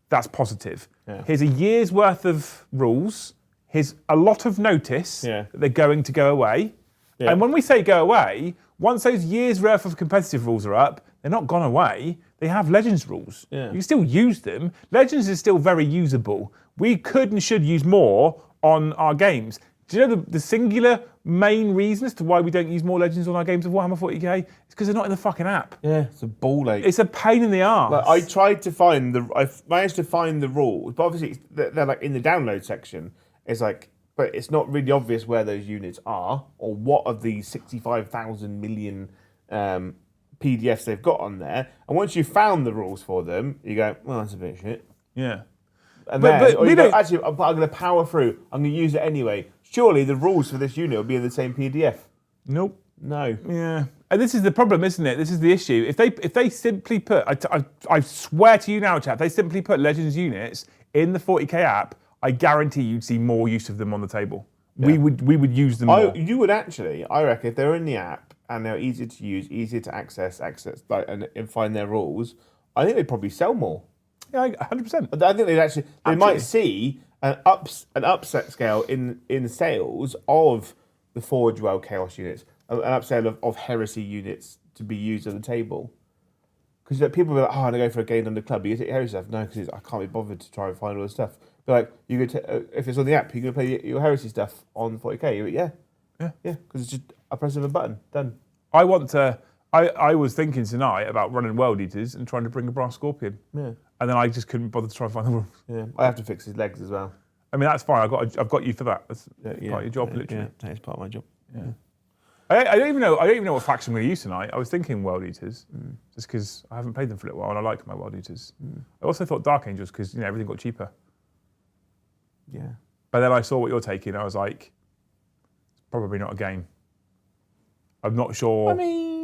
that's positive. Yeah. Here's a year's worth of rules. Here's a lot of notice that they're going to go away. Yeah. And when we say go away, once those years' worth of competitive rules are up, they're not gone away. They have Legends rules. Yeah. You can still use them. Legends is still very usable. We could and should use more on our games. Do you know the singular main reason as to why we don't use more Legends on our games of Warhammer 40k? It's because they're not in the fucking app. Yeah, it's a ball ache. It's a pain in the arse. Like, I managed to find the rules, but obviously they're like in the download section. It's like, but it's not really obvious where those units are or what of the 65,000 million PDFs they've got on there. And once you've found the rules for them, you go, well, that's a bit of shit. Yeah. And then, or you go, actually, I'm going to power through. I'm going to use it anyway. Surely the rules for this unit will be in the same PDF. Nope. No. Yeah. And this is the problem, isn't it? This is the issue. If they simply put, I swear to you now, chap, they simply put Legends units in the 40k app, I guarantee you'd see more use of them on the table. Yeah. We would use them more. You would actually, I reckon, if they're in the app and they're easier to use, easier to access, and find their rules, I think they'd probably sell more. Yeah, 100%. I think they might see an upset scale in sales of the Forge World Chaos units, an upsell of Heresy units to be used at the table. Because people will be like, oh, I'm going to go for a game on the club. You get Heresy stuff. No, because I can't be bothered to try and find all the stuff. But like, you go to, if it's on the app, you're going to play your Heresy stuff on 40k. You're like, yeah, because it's just a press of a button, done. I was thinking tonight about running World Eaters and trying to bring a Brass Scorpion. Yeah. And then I just couldn't bother to try and find the rules. Yeah, I have to fix his legs as well. I mean, that's fine. I've got you for that. That's part of your job, literally. Yeah, that is part of my job. Yeah. I don't even know what faction I'm going to use tonight. I was thinking World Eaters, just because I haven't played them for a little while and I like my World Eaters. I also thought Dark Angels because everything got cheaper. Yeah. But then I saw what you're taking. I was like, it's probably not a game. I'm not sure. I mean,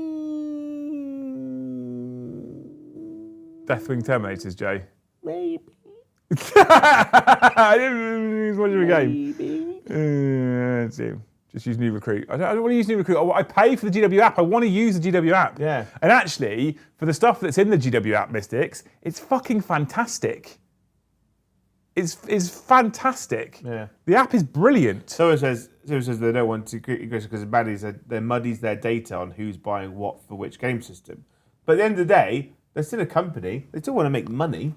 Deathwing Terminators, Jay. Maybe. I didn't use much of a game. Let's see. Just use New Recruit. I don't want to use New Recruit. I pay for the GW app. I want to use the GW app. Yeah. And actually, for the stuff that's in the GW app, Mystics, it's fucking fantastic. It's fantastic. Yeah. The app is brilliant. Someone says they don't want to because they muddies their data on who's buying what for which game system. But at the end of the day, they're still a company. They still want to make money.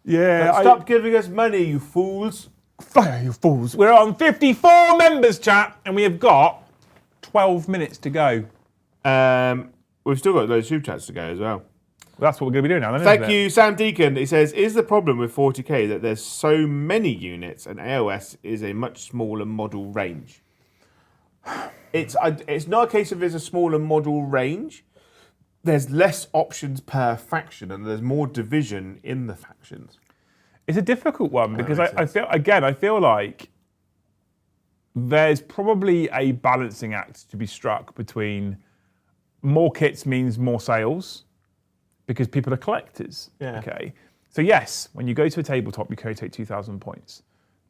Yeah. Stop giving us money, you fools. Fire, you fools. We're on 54 members, chat, and we have got 12 minutes to go. We've still got those super chats to go as well. That's what we're going to be doing now, then, Thank you, Sam Deacon. He says, is the problem with 40k that there's so many units and AOS is a much smaller model range? It's not a case of there's a smaller model range. There's less options per faction and there's more division in the factions. It's a difficult one because I feel like there's probably a balancing act to be struck between more kits means more sales because people are collectors. Yeah. Okay. So yes, when you go to a tabletop, you can take 2,000 points.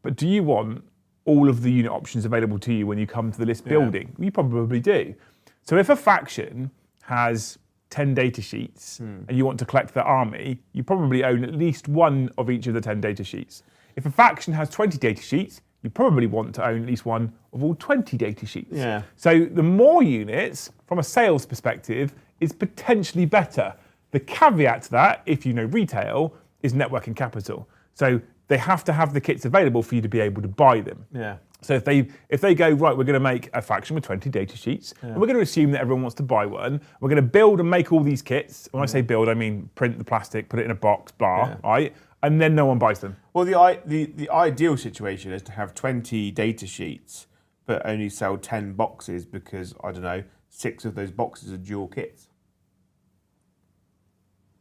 But do you want all of the unit options available to you when you come to the list building? You probably do. So if a faction has 10 data sheets and you want to collect their army, you probably own at least one of each of the 10 data sheets. If a faction has 20 data sheets, you probably want to own at least one of all 20 data sheets. Yeah. So the more units, from a sales perspective, is potentially better. The caveat to that, if you know retail, is networking capital. So they have to have the kits available for you to be able to buy them. Yeah. So if they go, right, we're going to make a faction with 20 data sheets, and we're going to assume that everyone wants to buy one, we're going to build and make all these kits. When I say build, I mean print the plastic, put it in a box, blah, right? And then no one buys them. Well, the ideal situation is to have 20 data sheets, but only sell 10 boxes because, I don't know, 6 of those boxes are dual kits.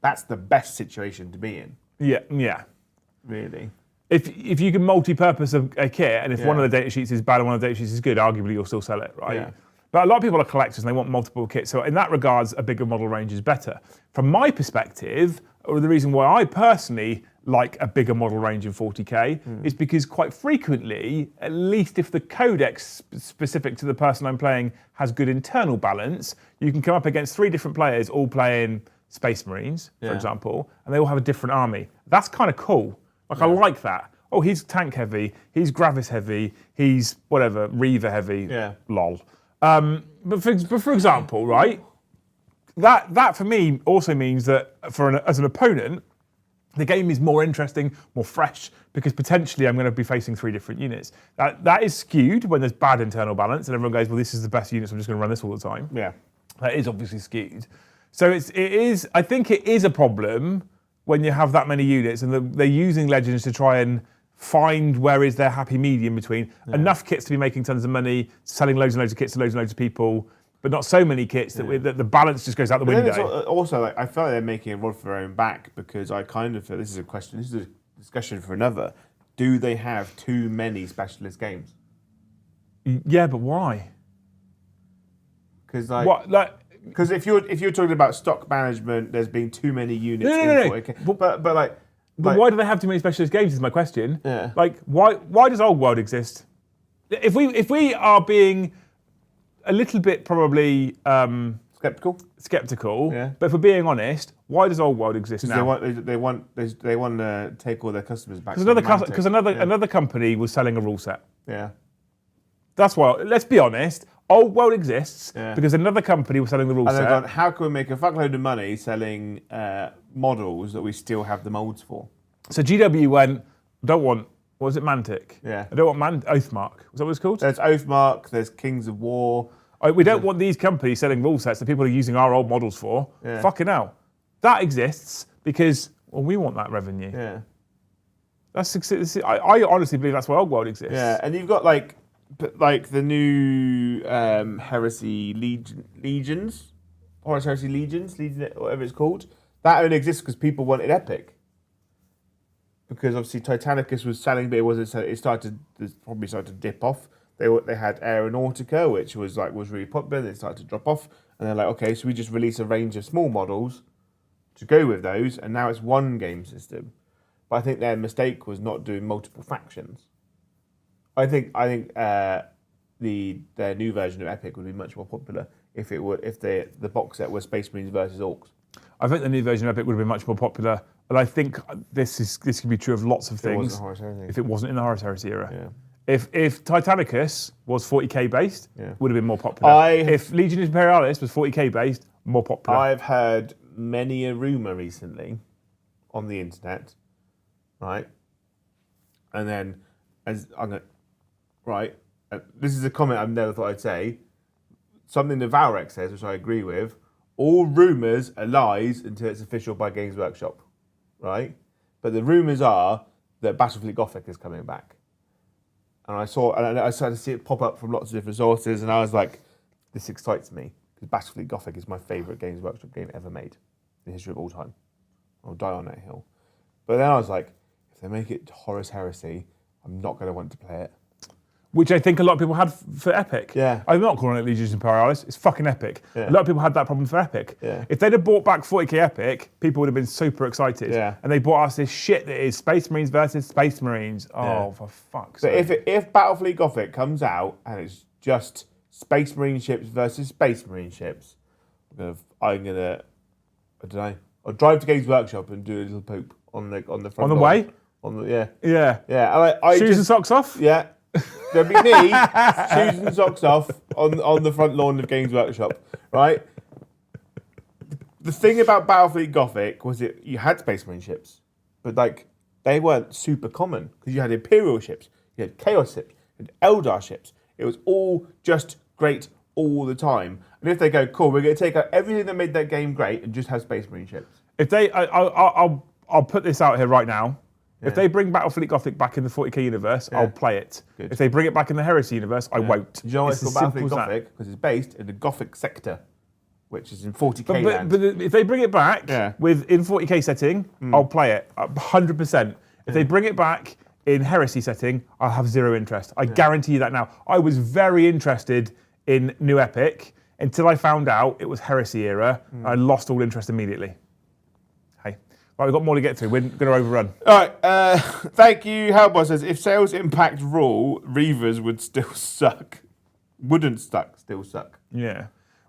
That's the best situation to be in. Yeah. Really. If you can multi-purpose a kit, and if one of the data sheets is bad and one of the data sheets is good, arguably you'll still sell it, right? Yeah. But a lot of people are collectors and they want multiple kits. So in that regards, a bigger model range is better. From my perspective, or the reason why I personally like a bigger model range in 40k is because quite frequently, at least if the codex specific to the person I'm playing has good internal balance, you can come up against 3 different players all playing Space Marines, for example, and they all have a different army. That's kind of cool. Like I like that. Oh, he's tank heavy, he's Gravis heavy, he's whatever, Reaver heavy. Yeah. Lol. But for example, right, that for me also means that as an opponent, the game is more interesting, more fresh, because potentially I'm going to be facing 3 different units. That is skewed when there's bad internal balance, and everyone goes, well, this is the best unit, so I'm just going to run this all the time. Yeah. That is obviously skewed. So I think it is a problem when you have that many units, and they're using Legends to try and find where is their happy medium between enough kits to be making tons of money, selling loads and loads of kits to loads and loads of people, but not so many kits that the balance just goes out the window. It's also, like, I feel like they're making a rod for their own back, because I kind of feel this is a discussion for another. Do they have too many specialist games? Yeah, but why? Because Because if you're talking about stock management, there's been too many units. No. But why do they have too many specialist games? Is my question. Yeah. Like, why does Old World exist? If we are being a little bit probably skeptical, but if we're being honest, why does Old World exist now? They want to take all their customers back. Because another company was selling a rule set. Yeah. That's why. Let's be honest. Old World exists because another company was selling the rule set. And they've gone, how can we make a fuckload of money selling models that we still have the molds for? So GW went, don't want, what was it, Mantic? Yeah. I don't want Oathmark. Was that what it's called? There's Oathmark, there's Kings of War. We don't want these companies selling rule sets that people are using our old models for. Yeah. Fucking hell. That exists because, well, we want that revenue. Yeah. I honestly believe that's why Old World exists. Yeah, and you've got like the new Heresy Legions, Horus Heresy Legions, whatever it's called. That only exists because people wanted Epic. Because obviously Titanicus was selling, but it probably started to dip off. They had Aeronautica, which was really popular. Then it started to drop off, and they're like, okay, so we just release a range of small models to go with those, and now it's one game system. But I think their mistake was not doing multiple factions. I think their new version of Epic would be much more popular if the box set was Space Marines versus Orcs. I think the new version of Epic would have been much more popular, and I think this can be true of lots of things. If it wasn't in the Horus Heresy era. Yeah. If Titanicus was 40k based, would have been more popular. If Legion Imperialis was 40k based, more popular. I've heard many a rumour recently on the internet, right? And then this is a comment I've never thought I'd say. Something that Valrex says, which I agree with. All rumours are lies until it's official by Games Workshop, right? But the rumours are that Battlefleet Gothic is coming back. And I started to see it pop up from lots of different sources, and I was like, this excites me, because Battlefleet Gothic is my favourite Games Workshop game ever made in the history of all time. I'll die on that hill. But then I was like, if they make it Horus Heresy, I'm not going to want to play it. Which I think a lot of people had for Epic. Yeah. I'm not calling it Legions Imperialis, it's fucking Epic. Yeah. A lot of people had that problem for Epic. Yeah. If they'd have bought back 40k Epic, people would have been super excited. Yeah. And they bought us this shit that is Space Marines versus Space Marines. Oh, for fuck's sake. But if Battlefleet Gothic comes out and it's just Space Marine ships versus Space Marine ships, I don't know, I'll drive to Games Workshop and do a little poop on the front On the lawn. way? Yeah. Shoes and socks off? Yeah. There'll be me, shoes and socks off, on the front lawn of Games Workshop, right? The thing about Battlefleet Gothic was you had Space Marine ships, but they weren't super common, because you had Imperial ships, you had Chaos ships, you had Eldar ships. It was all just great all the time. And if they go, cool, we're going to take out everything that made that game great and just have Space Marine ships. I'll put this out here right now. Yeah. If they bring Battlefleet Gothic back in the 40k universe, I'll play it. Good. If they bring it back in the Heresy universe, I won't. Do you know why it's as called simple Battlefleet as that. Gothic? Because it's based in the Gothic sector, which is in 40k But land. if they bring it back in 40k setting, I'll play it 100%. If they bring it back in Heresy setting, I'll have zero interest. I guarantee you that now. I was very interested in New Epic until I found out it was Heresy era. I lost all interest immediately. Hey, right, we've got more to get through. We're going to overrun. All right, thank you. Hellboy says, if sales impact rule, Reavers would still suck. Still suck. Yeah.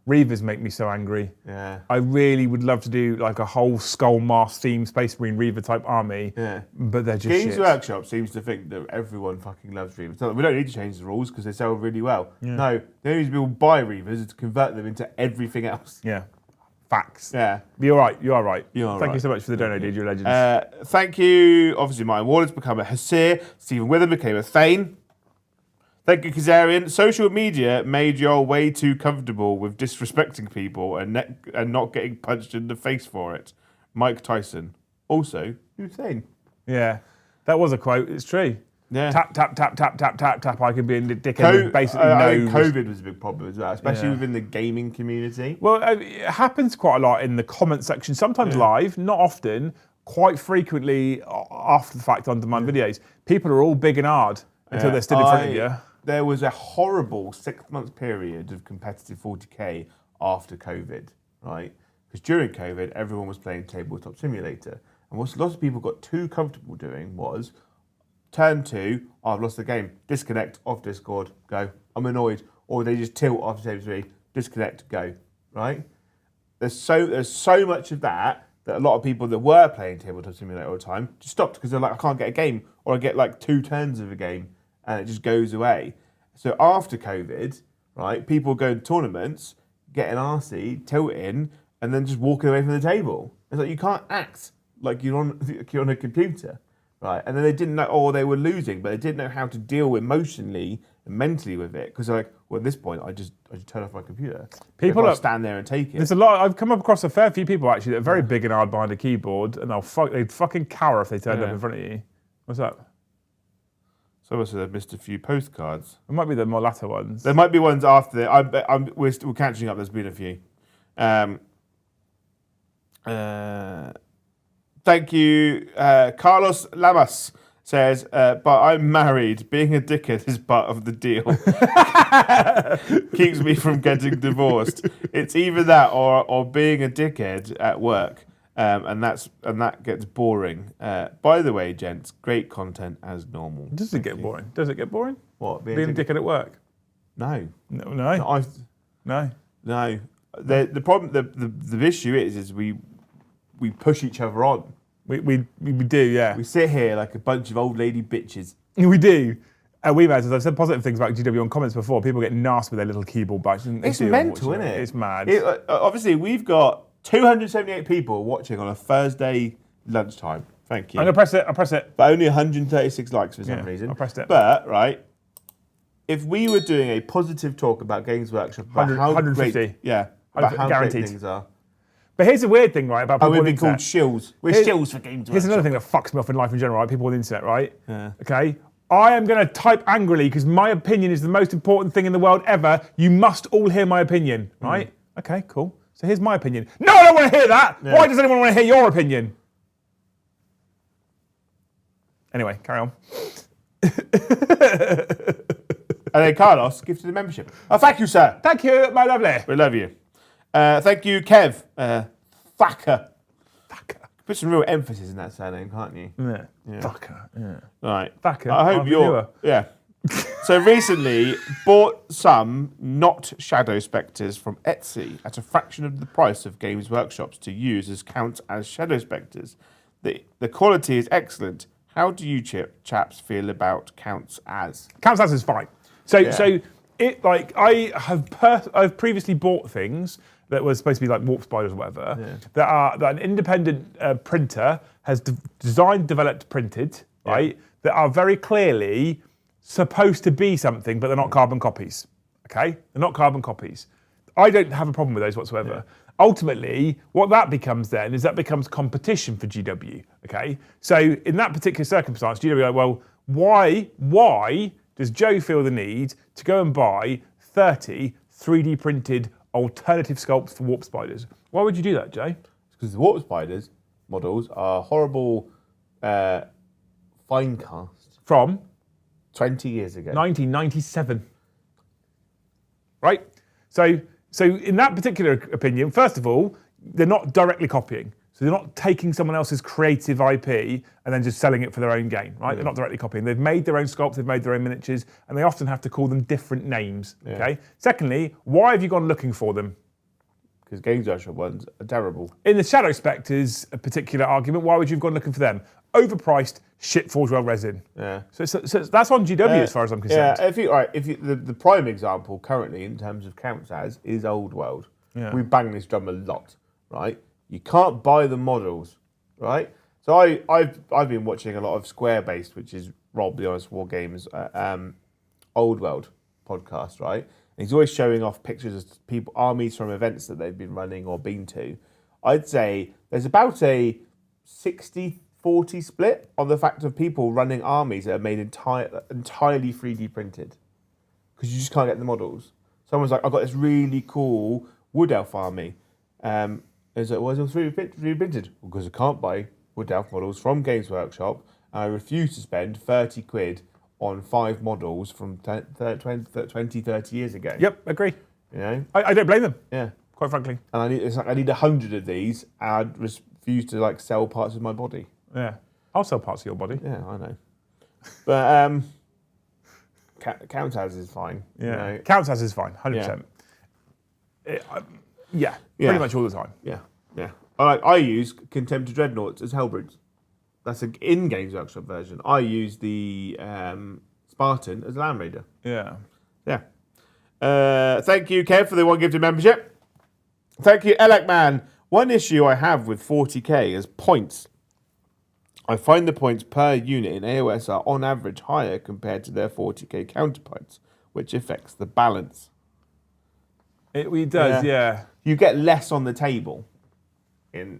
Reavers make me so angry. Yeah. I really would love to do like a whole Skull Mask theme Space Marine Reaver type army. Yeah. But they're just Games shit. Workshop seems to think that everyone fucking loves Reavers. So we don't need to change the rules because they sell really well. Yeah. No, the only reason people buy Reavers is to convert them into everything else. Yeah. Facts. Yeah. You're right. You are right. You are Thank right. you so much for the donate, you're legends. Thank you. Obviously, Martin Ward has become a Hasir. Stephen Witham became a Thane. Thank you, Kazarian. Social media made you all way too comfortable with disrespecting people and not getting punched in the face for it. Mike Tyson. Also, Hussein. Yeah. That was a quote. It's true. Yeah. Tap, tap, tap, tap, tap, tap, tap. I could be in the dickhead with basically I no... think COVID was a big problem as well, especially Yeah. within the gaming community. Well, it happens quite a lot in the comment section, sometimes live, not often, quite frequently after the fact on demand videos. People are all big and hard until they're stood in front of you. There was a horrible 6-month period of competitive 40k after COVID, right? Because during COVID, everyone was playing Tabletop Simulator. And what lots of people got too comfortable doing was turn to, oh, I've lost the game, disconnect, off Discord, go. I'm annoyed. Or they just tilt after Table 3, disconnect, go, right? There's so much of that a lot of people that were playing Tabletop Simulator all the time just stopped because they're like, I can't get a game, or I get like 2 turns of a game and it just goes away. So after COVID, right, people go to tournaments, get an RC, tilt in, and then just walking away from the table. It's like you can't act like you're on a computer, right? And then they didn't know, or they were losing, but they didn't know how to deal emotionally and mentally with it because they're like, well, at this point, I just turn off my computer. People stand there and take it. There's a lot. I've come across a fair few people actually that are very big and hard behind a keyboard, and they'd fucking cower if they turned up in front of you. What's that? Someone said they've missed a few postcards. It might be the more latter ones. There might be ones after. We're catching up. There's been a few. Thank you, Carlos Lamas says, but I'm married. Being a dickhead is part of the deal. Keeps me from getting divorced. It's either that or being a dickhead at work. And that gets boring. By the way, gents, great content as normal. Does it get boring? Does it get boring? What? Being a dickhead at work? No. No. No. The problem, the issue is we push each other on. We do, yeah. We sit here like a bunch of old lady bitches. We do. We've had, as I've said positive things about GW on comments before, people get nasty with their little keyboard backs. It's mental, isn't it? It's mad. Obviously, we've got 278 people watching on a Thursday lunchtime. Thank you. I'm going to press it. But only 136 likes for some reason. I pressed it. But, right, if we were doing a positive talk about Games Workshop, about 150. Great, about how guaranteed. great things are. But here's the weird thing, right, about people We've on the been called internet. shills. We're shills for Games Workshop. Here's another thing that fucks me off in life in general, right? People on the internet, right? Yeah. Okay? I am going to type angrily because my opinion is the most important thing in the world ever. You must all hear my opinion, right? Okay, cool. So here's my opinion. No, I don't want to hear that. Yeah. Why does anyone want to hear your opinion? Anyway, carry on. And then Carlos gives to the membership. Oh, thank you, sir. Thank you, my lovely. We love you. Thank you, Kev. Thacker. Put some real emphasis in that surname, can't you? Yeah. Thacker. Yeah. Right. Thacker. I hope you're. Yeah. So recently bought some not Shadow Spectres from Etsy at a fraction of the price of Games Workshops to use as count as Shadow Spectres. The quality is excellent. How do you chaps feel about counts as? Counts as is fine. So it like I've previously bought things that were supposed to be like warp spiders or whatever that an independent printer has designed, developed, printed, right? That are very clearly supposed to be something, but they're not carbon copies. Okay, they're not carbon copies. I don't have a problem with those whatsoever. Ultimately, what that becomes then is that becomes competition for GW. Okay, so in that particular circumstance, GW are like, well, why does Joe feel the need to go and buy 30 3D printed alternative sculpts for warp spiders? Why would you do that, Joe? Because the warp spiders models are horrible fine cast. From 20 years ago. 1997. Right? So in that particular opinion, first of all, they're not directly copying. So they're not taking someone else's creative IP and then just selling it for their own gain, right? They're not directly copying. They've made their own sculpts, they've made their own miniatures, and they often have to call them different names, okay? Secondly, why have you gone looking for them? because Games Workshop ones are terrible. In the Shadow Spectres, a particular argument, why would you have gone looking for them? Overpriced, shit Forge World resin. Yeah. So that's on GW as far as I'm concerned. Yeah, the prime example currently in terms of counts as is Old World. Yeah. We bang this drum a lot, right? You can't buy the models, right? So I've been watching a lot of Square Based, which is Rob the Honest War Games Old World podcast, right? And he's always showing off pictures of people, armies from events that they've been running or been to. I'd say there's about a 60-40 split on the fact of people running armies that are made entirely 3D printed because you just can't get the models. Someone's like, I've got this really cool Wood Elf army. It's like, why is it 3D printed? Because I can't buy Wood Elf models from Games Workshop, and I refuse to spend 30 quid on 5 models from 20, 30 years ago. Yep, agree. You know? I don't blame them. Yeah. Quite frankly. And I need 100 of these, and I'd refuse to like sell parts of my body. Yeah. I'll sell parts of your body. Yeah, I know. But count as is fine. Yeah. You know? Counts as is fine, 100%. Yeah. Pretty much all the time. Yeah, yeah. I use Contemptor Dreadnoughts as Hellbrutes. That's an in-Games Workshop version. I use the Spartan as Land Raider. Yeah. Yeah. Thank you, Kev, for the one gifted membership. Thank you, Elec Man. One issue I have with 40k is points. I find the points per unit in AOS are on average higher compared to their 40k counterparts, which affects the balance. It does, yeah. You get less on the table.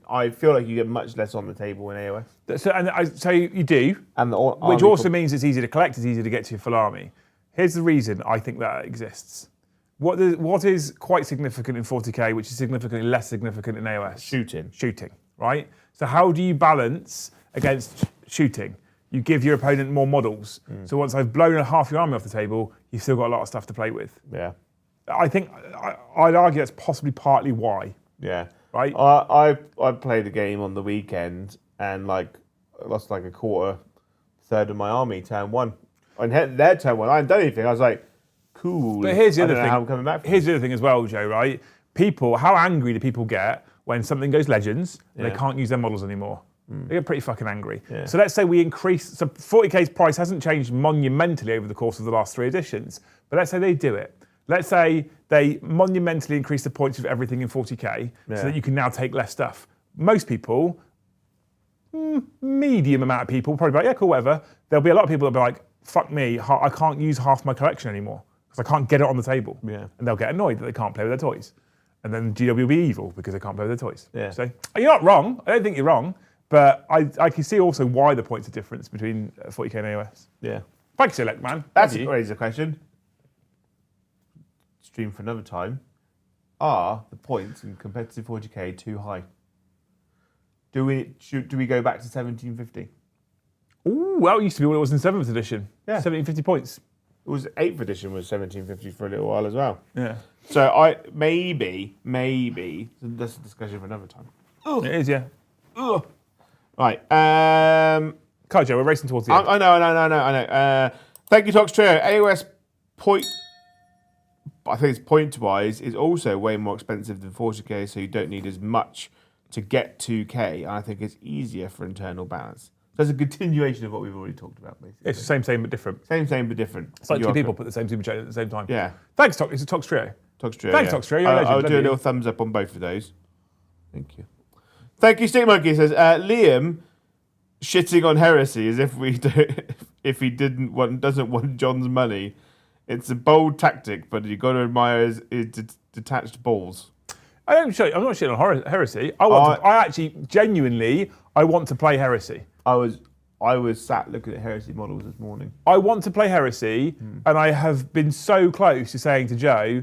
I feel like you get much less on the table in AOS. So you do, And which also means it's easy to collect, it's easy to get to your full army. Here's the reason I think that exists. What is quite significant in 40k, which is significantly less significant in AOS? Shooting, right? So how do you balance against shooting? You give your opponent more models. So once I've blown half your army off the table, you've still got a lot of stuff to play with. Yeah. I think I'd argue that's possibly partly why. Yeah. Right. I played a game on the weekend and I lost like a third of my army turn one. And their turn one, I hadn't done anything. I was like, cool. But here's the other thing. How I'm coming back from here's the other thing as well, Joe. Right? How angry do people get when something goes legends and they can't use their models anymore? They get pretty fucking angry. Yeah. So let's say we increase. So 40k's price hasn't changed monumentally over the course of the last 3 editions. But let's say they do it. Let's say they monumentally increase the points of everything in 40k so that you can now take less stuff. Most people, medium amount of people, probably like, yeah, cool, whatever. There'll be a lot of people that'll be like, fuck me, I can't use half my collection anymore because I can't get it on the table. Yeah. And they'll get annoyed that they can't play with their toys. And then GW will be evil because they can't play with their toys. Yeah. So you're not wrong. I don't think you're wrong. But I can see also why the points are difference between 40k and AOS. Yeah. Thanks, Select Man. That's a question. Stream for another time. Are the points in competitive 40k too high? Do we go back to 1750? Ooh, well, it used to be what it was in 7th edition. Yeah. 1750 points. It was 8th edition was 1750 for a little while as well. Yeah. So maybe that's a discussion for another time. Ugh. It is, yeah. Ugh. Right. Joe, we're racing towards the end. I know. Thank you, Tox Trio. AOS point. I think it's point-wise is also way more expensive than 40k, so you don't need as much to get 2k. And I think it's easier for internal balance. So it's a continuation of what we've already talked about, basically. It's the same but different. Same but different. It's like two people put the same super chat at the same time. Yeah. Thanks, Tox. It's a Tox Trio. Tox Trio. Thanks, Tox Trio. You're a legend. I'll do a little thumbs up on both of those. Thank you. Thank you, Stick Monkey says Liam shitting on heresy as if he doesn't want John's money. It's a bold tactic, but you got to admire his detached balls. I'm not shitting on heresy. I actually genuinely want to play heresy. I was sat looking at heresy models this morning. I want to play heresy, and I have been so close to saying to Joe,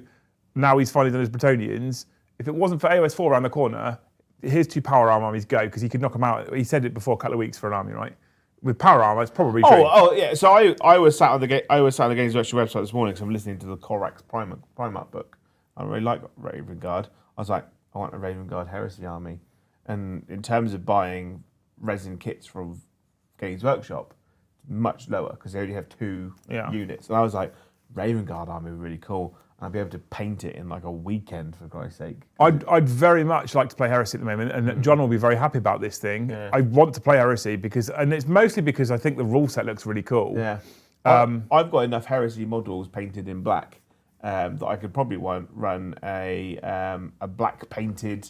now he's finally done his Bretonians, if it wasn't for AOS 4 around the corner, here's 2 power arm armies go, because he could knock them out. He said it before a couple of weeks for an army, right? With power armor, it's probably true. Oh yeah. So I was sat on the Games Workshop website this morning because I'm listening to the Corax Primarch book. I really like Raven Guard. I was like, I want a Raven Guard Heresy army. And in terms of buying resin kits from Games Workshop, much lower because they only have 2 units. And I was like, Raven Guard army would be really cool. I'd be able to paint it in like a weekend, for Christ's sake. I'd very much like to play Heresy at the moment, and John will be very happy about this thing. Yeah. I want to play Heresy and it's mostly because I think the rule set looks really cool. Yeah. I've got enough Heresy models painted in black that I could probably run a black painted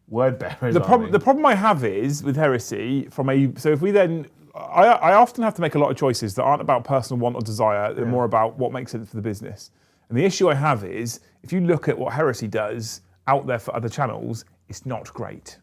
word bearer. The problem I have is with Heresy so if we then I often have to make a lot of choices that aren't about personal want or desire, they're more about what makes sense for the business. And the issue I have is, if you look at what Heresy does out there for other channels, it's not great.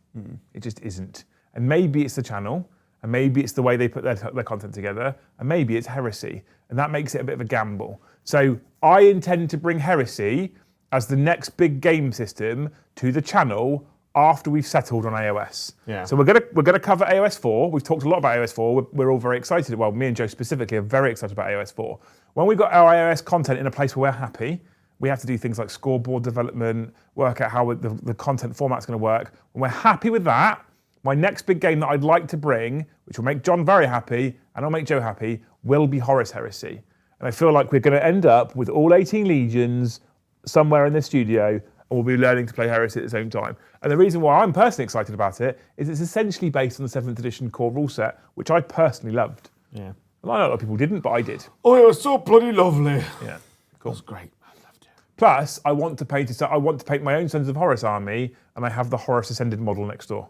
It just isn't. And maybe it's the channel, and maybe it's the way they put their content together, and maybe it's Heresy. And that makes it a bit of a gamble. So I intend to bring Heresy as the next big game system to the channel after we've settled on AOS. Yeah. So we're gonna cover AOS 4. We've talked a lot about AOS 4. We're all very excited. Well, me and Joe specifically are very excited about AOS 4. When we've got our AOS content in a place where we're happy, we have to do things like scoreboard development, work out how the content format's going to work. When we're happy with that, my next big game that I'd like to bring, which will make John very happy and I'll make Joe happy, will be Horus Heresy. And I feel like we're going to end up with all 18 legions somewhere in the studio, and we'll be learning to play Heresy at the same time. And the reason why I'm personally excited about it is it's essentially based on the 7th edition core rule set, which I personally loved. Yeah. Well, I know a lot of people didn't, but I did. Oh, it was so bloody lovely. Yeah, cool. It was great. I loved it. Plus, I want to paint my own Sons of Horus army, and I have the Horus Ascended model next door.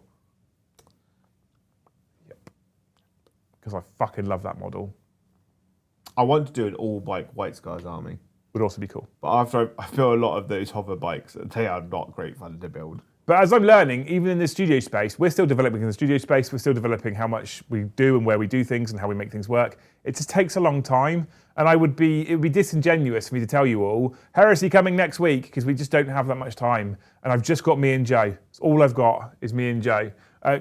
Yep. Because I fucking love that model. I want to do an all bike White Scars army. Would also be cool. But after I feel a lot of those hover bikes, they are not great fun to build. But as I'm learning, even in the studio space, we're still developing in the studio space. We're still developing how much we do and where we do things and how we make things work. It just takes a long time. And it would be disingenuous for me to tell you all, Heresy coming next week, because we just don't have that much time. And I've just got me and Joe. It's all I've got is me and Joe.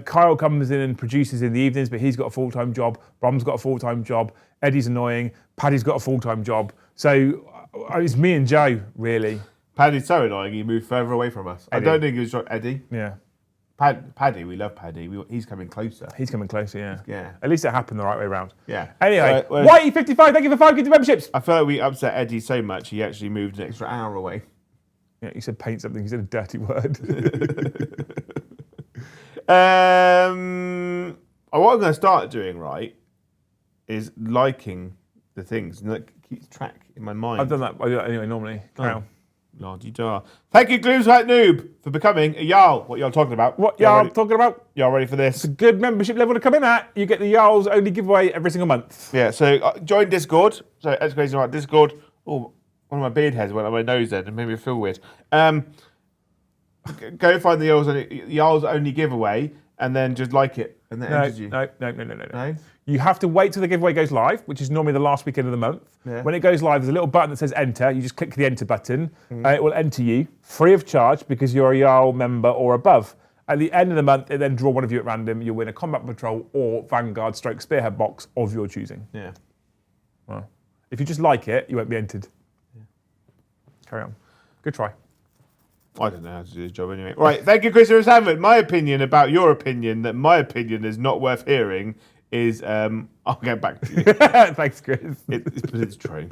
Kyle comes in and produces in the evenings, but he's got a full-time job. Brom's got a full-time job. Eddie's annoying. Paddy's got a full-time job. So it's me and Joe, really. Paddy's so annoying, he moved further away from us. Eddie. I don't think it was Eddie. Yeah. Paddy, we love Paddy. He's coming closer. He's coming closer, yeah. Yeah. At least it happened the right way around. Yeah. Anyway, Whitey55, thank you for 5 gifted memberships. I feel like we upset Eddie so much, he actually moved an extra hour away. Yeah, you said paint something, you said a dirty word. What I'm going to start doing, right, is liking the things. And that keeps track in my mind. I've done that. I do that anyway, normally. Carry on. Lord, you do. Thank you, Gloomslight Noob, for becoming a Jarl. What y'all talking about? What y'all talking about? Y'all ready for this? It's a good membership level to come in at. You get the Jarl's only giveaway every single month. Yeah, so join Discord. So that's crazy about Discord. Oh, one of my beard hairs went on my nose then and made me feel weird. Go find the Jarl's only giveaway and then just like it. And then enters you. No. You have to wait till the giveaway goes live, which is normally the last weekend of the month. Yeah. When it goes live, there's a little button that says enter. You just click the enter button. It will enter you free of charge because you're a Jarl member or above. At the end of the month, it then draw one of you at random. You'll win a combat patrol or Vanguard / Spearhead box of your choosing. Yeah. Well, if you just like it, you won't be entered. Yeah. Carry on. Good try. I don't know how to do this job anyway. Right, thank you, Christopher Salmon. My opinion about your opinion, that my opinion is not worth hearing, is I'll get back to you. Thanks, Chris. It's true.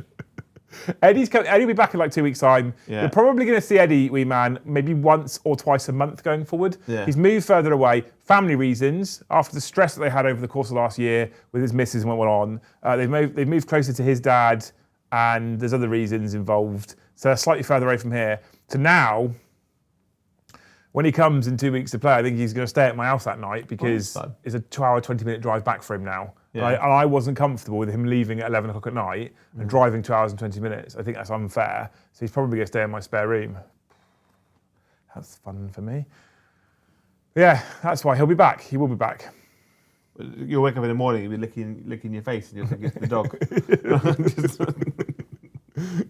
Eddie will be back in like 2 weeks' time. Yeah. You're probably going to see Eddie, wee man, maybe once or twice a month going forward. Yeah. He's moved further away. Family reasons, after the stress that they had over the course of last year with his missus and what went on, they've moved closer to his dad, and there's other reasons involved. So they're slightly further away from here. So now, when he comes in 2 weeks to play, I think he's going to stay at my house that night because it's a 2-hour, 20-minute drive back for him now. Yeah. And I wasn't comfortable with him leaving at 11 o'clock at night and driving 2 hours and 20 minutes. I think that's unfair. So he's probably going to stay in my spare room. That's fun for me. Yeah, that's why he'll be back. He will be back. You'll wake up in the morning, you'll be licking your face and you'll think it's the dog.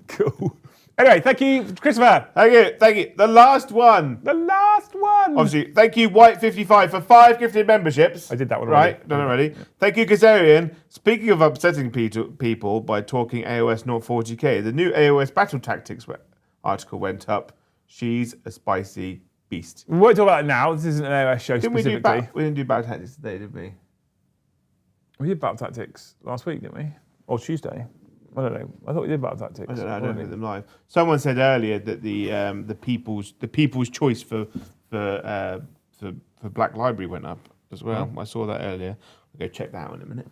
Cool. Anyway, thank you, Christopher. Thank you. The last one. Obviously, thank you, White55, for 5 gifted memberships. I did that one already. Right, done already. Yeah. Thank you, Kazarian. Speaking of upsetting people by talking AOS not 40k, the new AOS Battle Tactics article went up. She's a spicy beast. We won't talk about it now. This isn't an AOS show specifically. We didn't do Battle Tactics today, did we? We did Battle Tactics last week, didn't we? Or Tuesday. I don't know. I thought we did battle tactics. I don't know. I don't think them live. Someone said earlier that the people's choice for Black Library went up as well. I saw that earlier. I'll go check that out in a minute.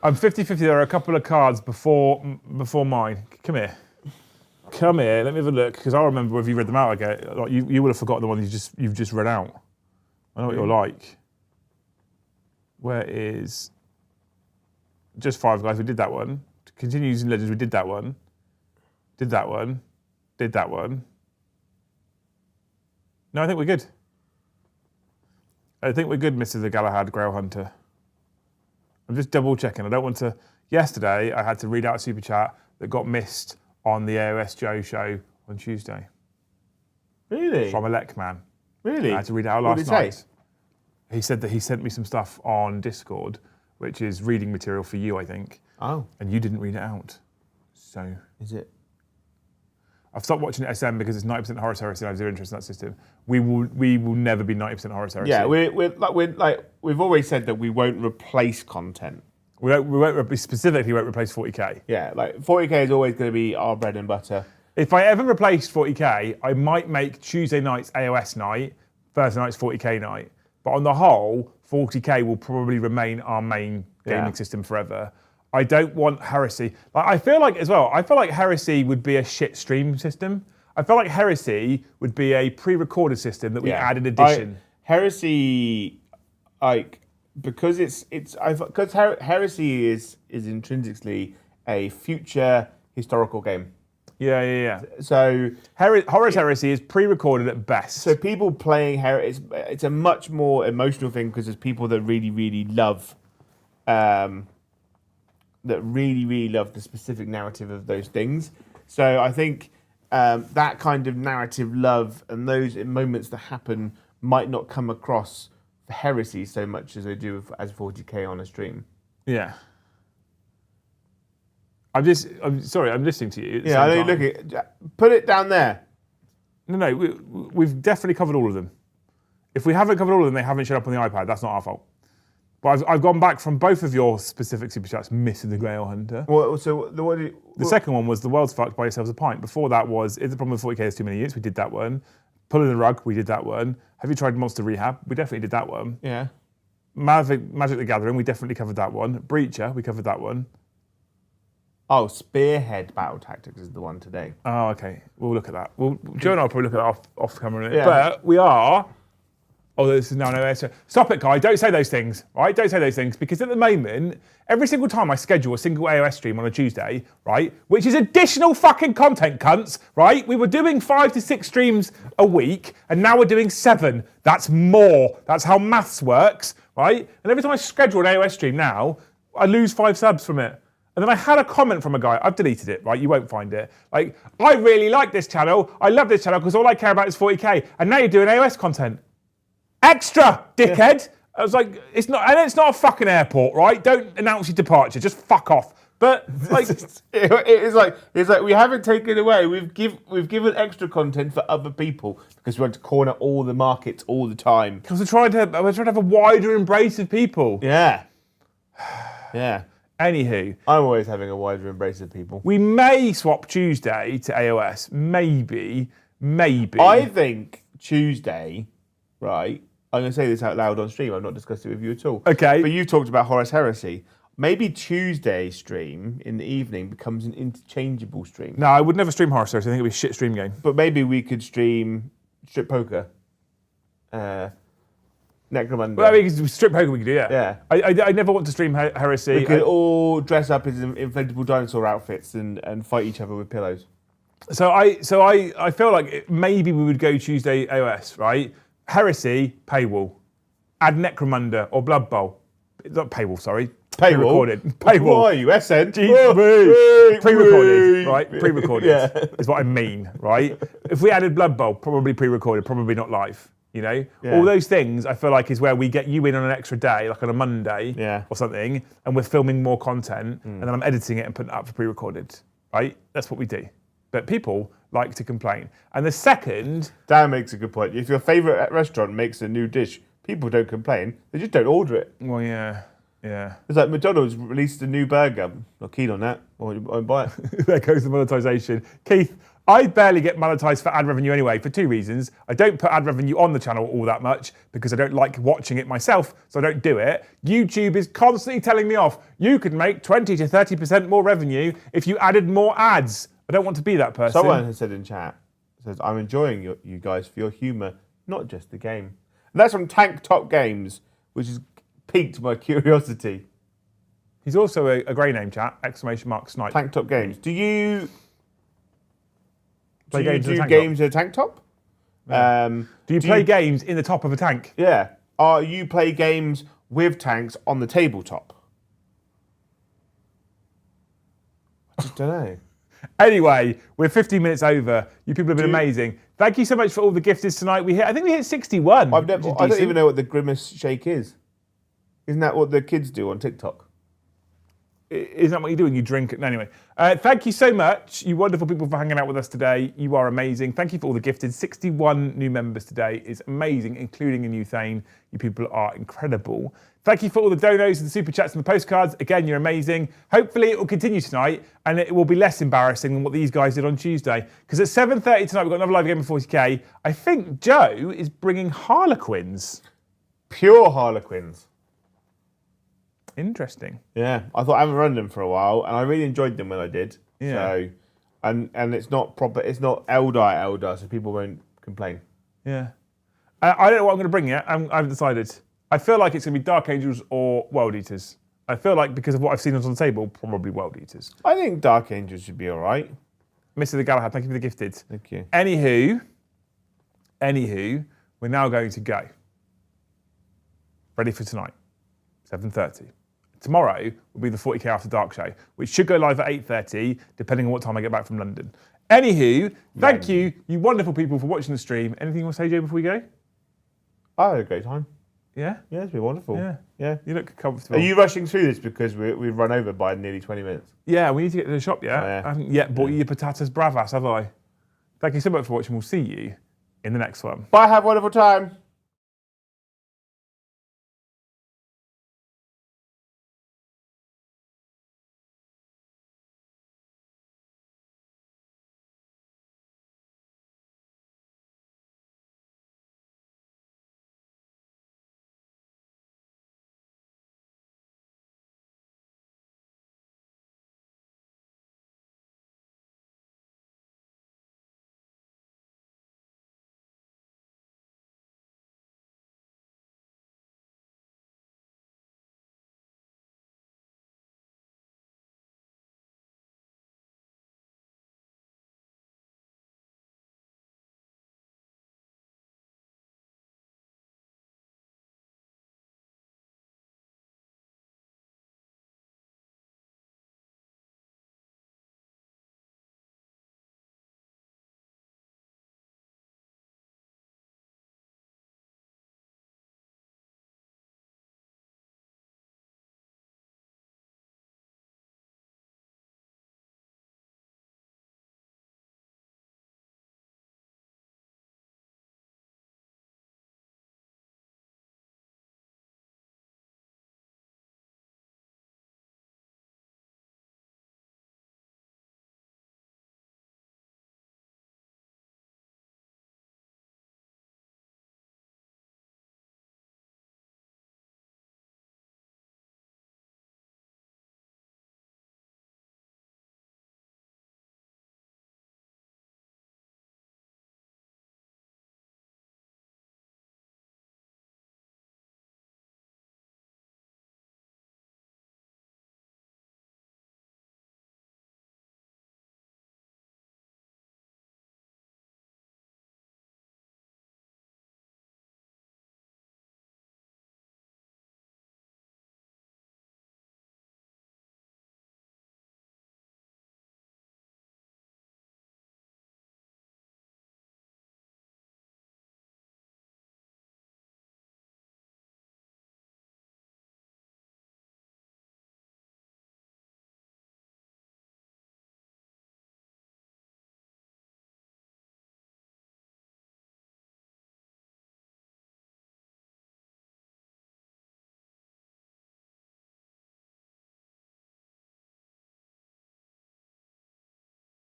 I'm 50-50. There are a couple of cards before mine. Come here. Come here. Let me have a look because I remember if you read them out again. Like you would have forgotten the ones you've just read out. I know what you're like. Where is just Five Guys? We did that one. To continue using Legends, we did that one. Did that one. Did that one. No, I think we're good. I think we're good, Mr. the Galahad Grail Hunter. I'm just double checking. I don't want to. Yesterday, I had to read out a super chat that got missed on the AOS Joe show on Tuesday. Really? From Elec Man. Really? I had to read it out last night. He said that he sent me some stuff on Discord, which is reading material for you, I think. Oh. And you didn't read it out. So. Is it? I've stopped watching SM because it's 90% Horus Heresy and I have zero interest in that system. We will never be 90% Horus Heresy. Yeah, we've always said that we won't replace content. We won't specifically won't replace 40k. Yeah, like 40k is always going to be our bread and butter. If I ever replaced 40k, I might make Tuesday nights AOS night, Thursday nights 40k night. But on the whole, 40k will probably remain our main gaming system forever. I don't want Heresy. I feel like Heresy would be a shit stream system. I feel like Heresy would be a pre-recorded system that we add in addition. Heresy, because Heresy is intrinsically a future historical game. Yeah. So Horus Heresy is pre-recorded at best. So people playing Heresy, it's a much more emotional thing because there's people that really, really love, the specific narrative of those things. So I think that kind of narrative love and those moments that happen might not come across for Heresy so much as they do as 40k on a stream. Yeah. I'm sorry, I'm listening to you. Yeah, I know you're looking. Put it down there. No, we've definitely covered all of them. If we haven't covered all of them, they haven't shown up on the iPad. That's not our fault. But I've gone back from both of your specific super chats, missing the Grail Hunter. The second one was the world's fucked, buy yourselves a pint. Before that was, is the problem with 40k there's too many units? We did that one. Pulling the rug, we did that one. Have you tried Monster Rehab? We definitely did that one. Yeah. Magic the Gathering, we definitely covered that one. Breacher, we covered that one. Oh, Spearhead Battle Tactics is the one today. Oh, okay. We'll look at that. Joe and I will probably look at that off camera. Yeah. But we are... Oh, this is now no answer. Stop it, Kai. Don't say those things, right? Don't say those things because at the moment, every single time I schedule a single AOS stream on a Tuesday, right, which is additional fucking content, cunts, right? We were doing 5 to 6 streams a week and now we're doing 7. That's more. That's how maths works, right? And every time I schedule an AOS stream now, I lose 5 subs from it. And then I had a comment from a guy, I've deleted it, right? You won't find it. Like, I really like this channel. I love this channel because all I care about is 40k. And now you're doing AOS content. Extra, dickhead. Yeah. I was like, it's not a fucking airport, right? Don't announce your departure. Just fuck off. But like, it's like we haven't taken away. We've given extra content for other people because we want to corner all the markets all the time. Because we're trying to have a wider embrace of people. Yeah. Yeah. Anywho, I'm always having a wider embrace of people. We may swap Tuesday to AOS. Maybe. I think Tuesday, right? I'm going to say this out loud on stream. I've not discussed it with you at all. Okay. But you talked about Horus Heresy. Maybe Tuesday stream in the evening becomes an interchangeable stream. No, I would never stream Horus Heresy. I think it would be a shit stream game. But maybe we could stream Strip Poker. Necromunda. Well, I mean, Strip Poker we could do, yeah. Yeah. I never want to stream Heresy. We could all dress up as inflatable dinosaur outfits and fight each other with pillows. So I feel like maybe we would go Tuesday AOS, right? Heresy, paywall. Add Necromunda or Blood Bowl. Not paywall, sorry. Pre-recorded. Paywall. What are you, SN? Pre-recorded, right? Pre-recorded is what I mean, right? If we added Blood Bowl, probably pre-recorded, probably not live. You know, all those things I feel like is where we get you in on an extra day, like on a Monday or something, and we're filming more content, and then I'm editing it and putting it up for pre-recorded, right? That's what we do. But people like to complain. And the second... Dan makes a good point. If your favourite restaurant makes a new dish, people don't complain. They just don't order it. Well, yeah. Yeah. It's like McDonald's released a new burger. Not keen on that. I won't buy it. There goes the monetization. Keith, I barely get monetized for ad revenue anyway, for two reasons. I don't put ad revenue on the channel all that much because I don't like watching it myself, so I don't do it. YouTube is constantly telling me off. You could make 20 to 30% more revenue if you added more ads. I don't want to be that person. Someone has said in chat, says, I'm enjoying you guys for your humour, not just the game. And that's from Tank Top Games, which has piqued my curiosity. He's also a grey name, chat, ! Snipe. Tank Top Games. Do you Play games do games in a tank top? Yeah. Do you play games in the top of a tank? Yeah. You play games with tanks on the tabletop? I just don't know. Anyway, we're 15 minutes over. You people have been amazing. Thank you so much for all the gifters tonight. I think we hit 61. I don't even know what the grimace shake is. Isn't that what the kids do on TikTok? Isn't that what you do when you drink it? Anyway, thank you so much, you wonderful people, for hanging out with us today. You are amazing. Thank you for all the gifted. 61 new members today is amazing, including a new Thane. You people are incredible. Thank you for all the donos and the super chats and the postcards. Again, you're amazing. Hopefully it will continue tonight and it will be less embarrassing than what these guys did on Tuesday. Because at 7:30 tonight, we've got another live game of 40k. I think Joe is bringing Harlequins. Pure Harlequins. Interesting. Yeah, I thought I haven't run them for a while, and I really enjoyed them when I did. Yeah. So, and it's not proper. It's not Eldar, so people won't complain. Yeah. I don't know what I'm going to bring yet. I haven't decided. I feel like it's going to be Dark Angels or World Eaters. I feel like because of what I've seen on the table, probably World Eaters. I think Dark Angels should be all right. Mr. the Galahad, thank you for the gifted. Thank you. Anywho, we're now going to go. Ready for tonight, 7:30. Tomorrow will be the 40k After Dark show, which should go live at 8:30, depending on what time I get back from London. Anywho, thank you, you wonderful people, for watching the stream. Anything you want to say, Joe, before we go? I had a great time. Yeah? Yeah, it's been wonderful. Yeah. You look comfortable. Are you rushing through this because we've run over by nearly 20 minutes? Yeah, we need to get to the shop yet. Oh, yeah. I haven't yet bought you your patatas bravas, have I? Thank you so much for watching. We'll see you in the next one. Bye, have a wonderful time.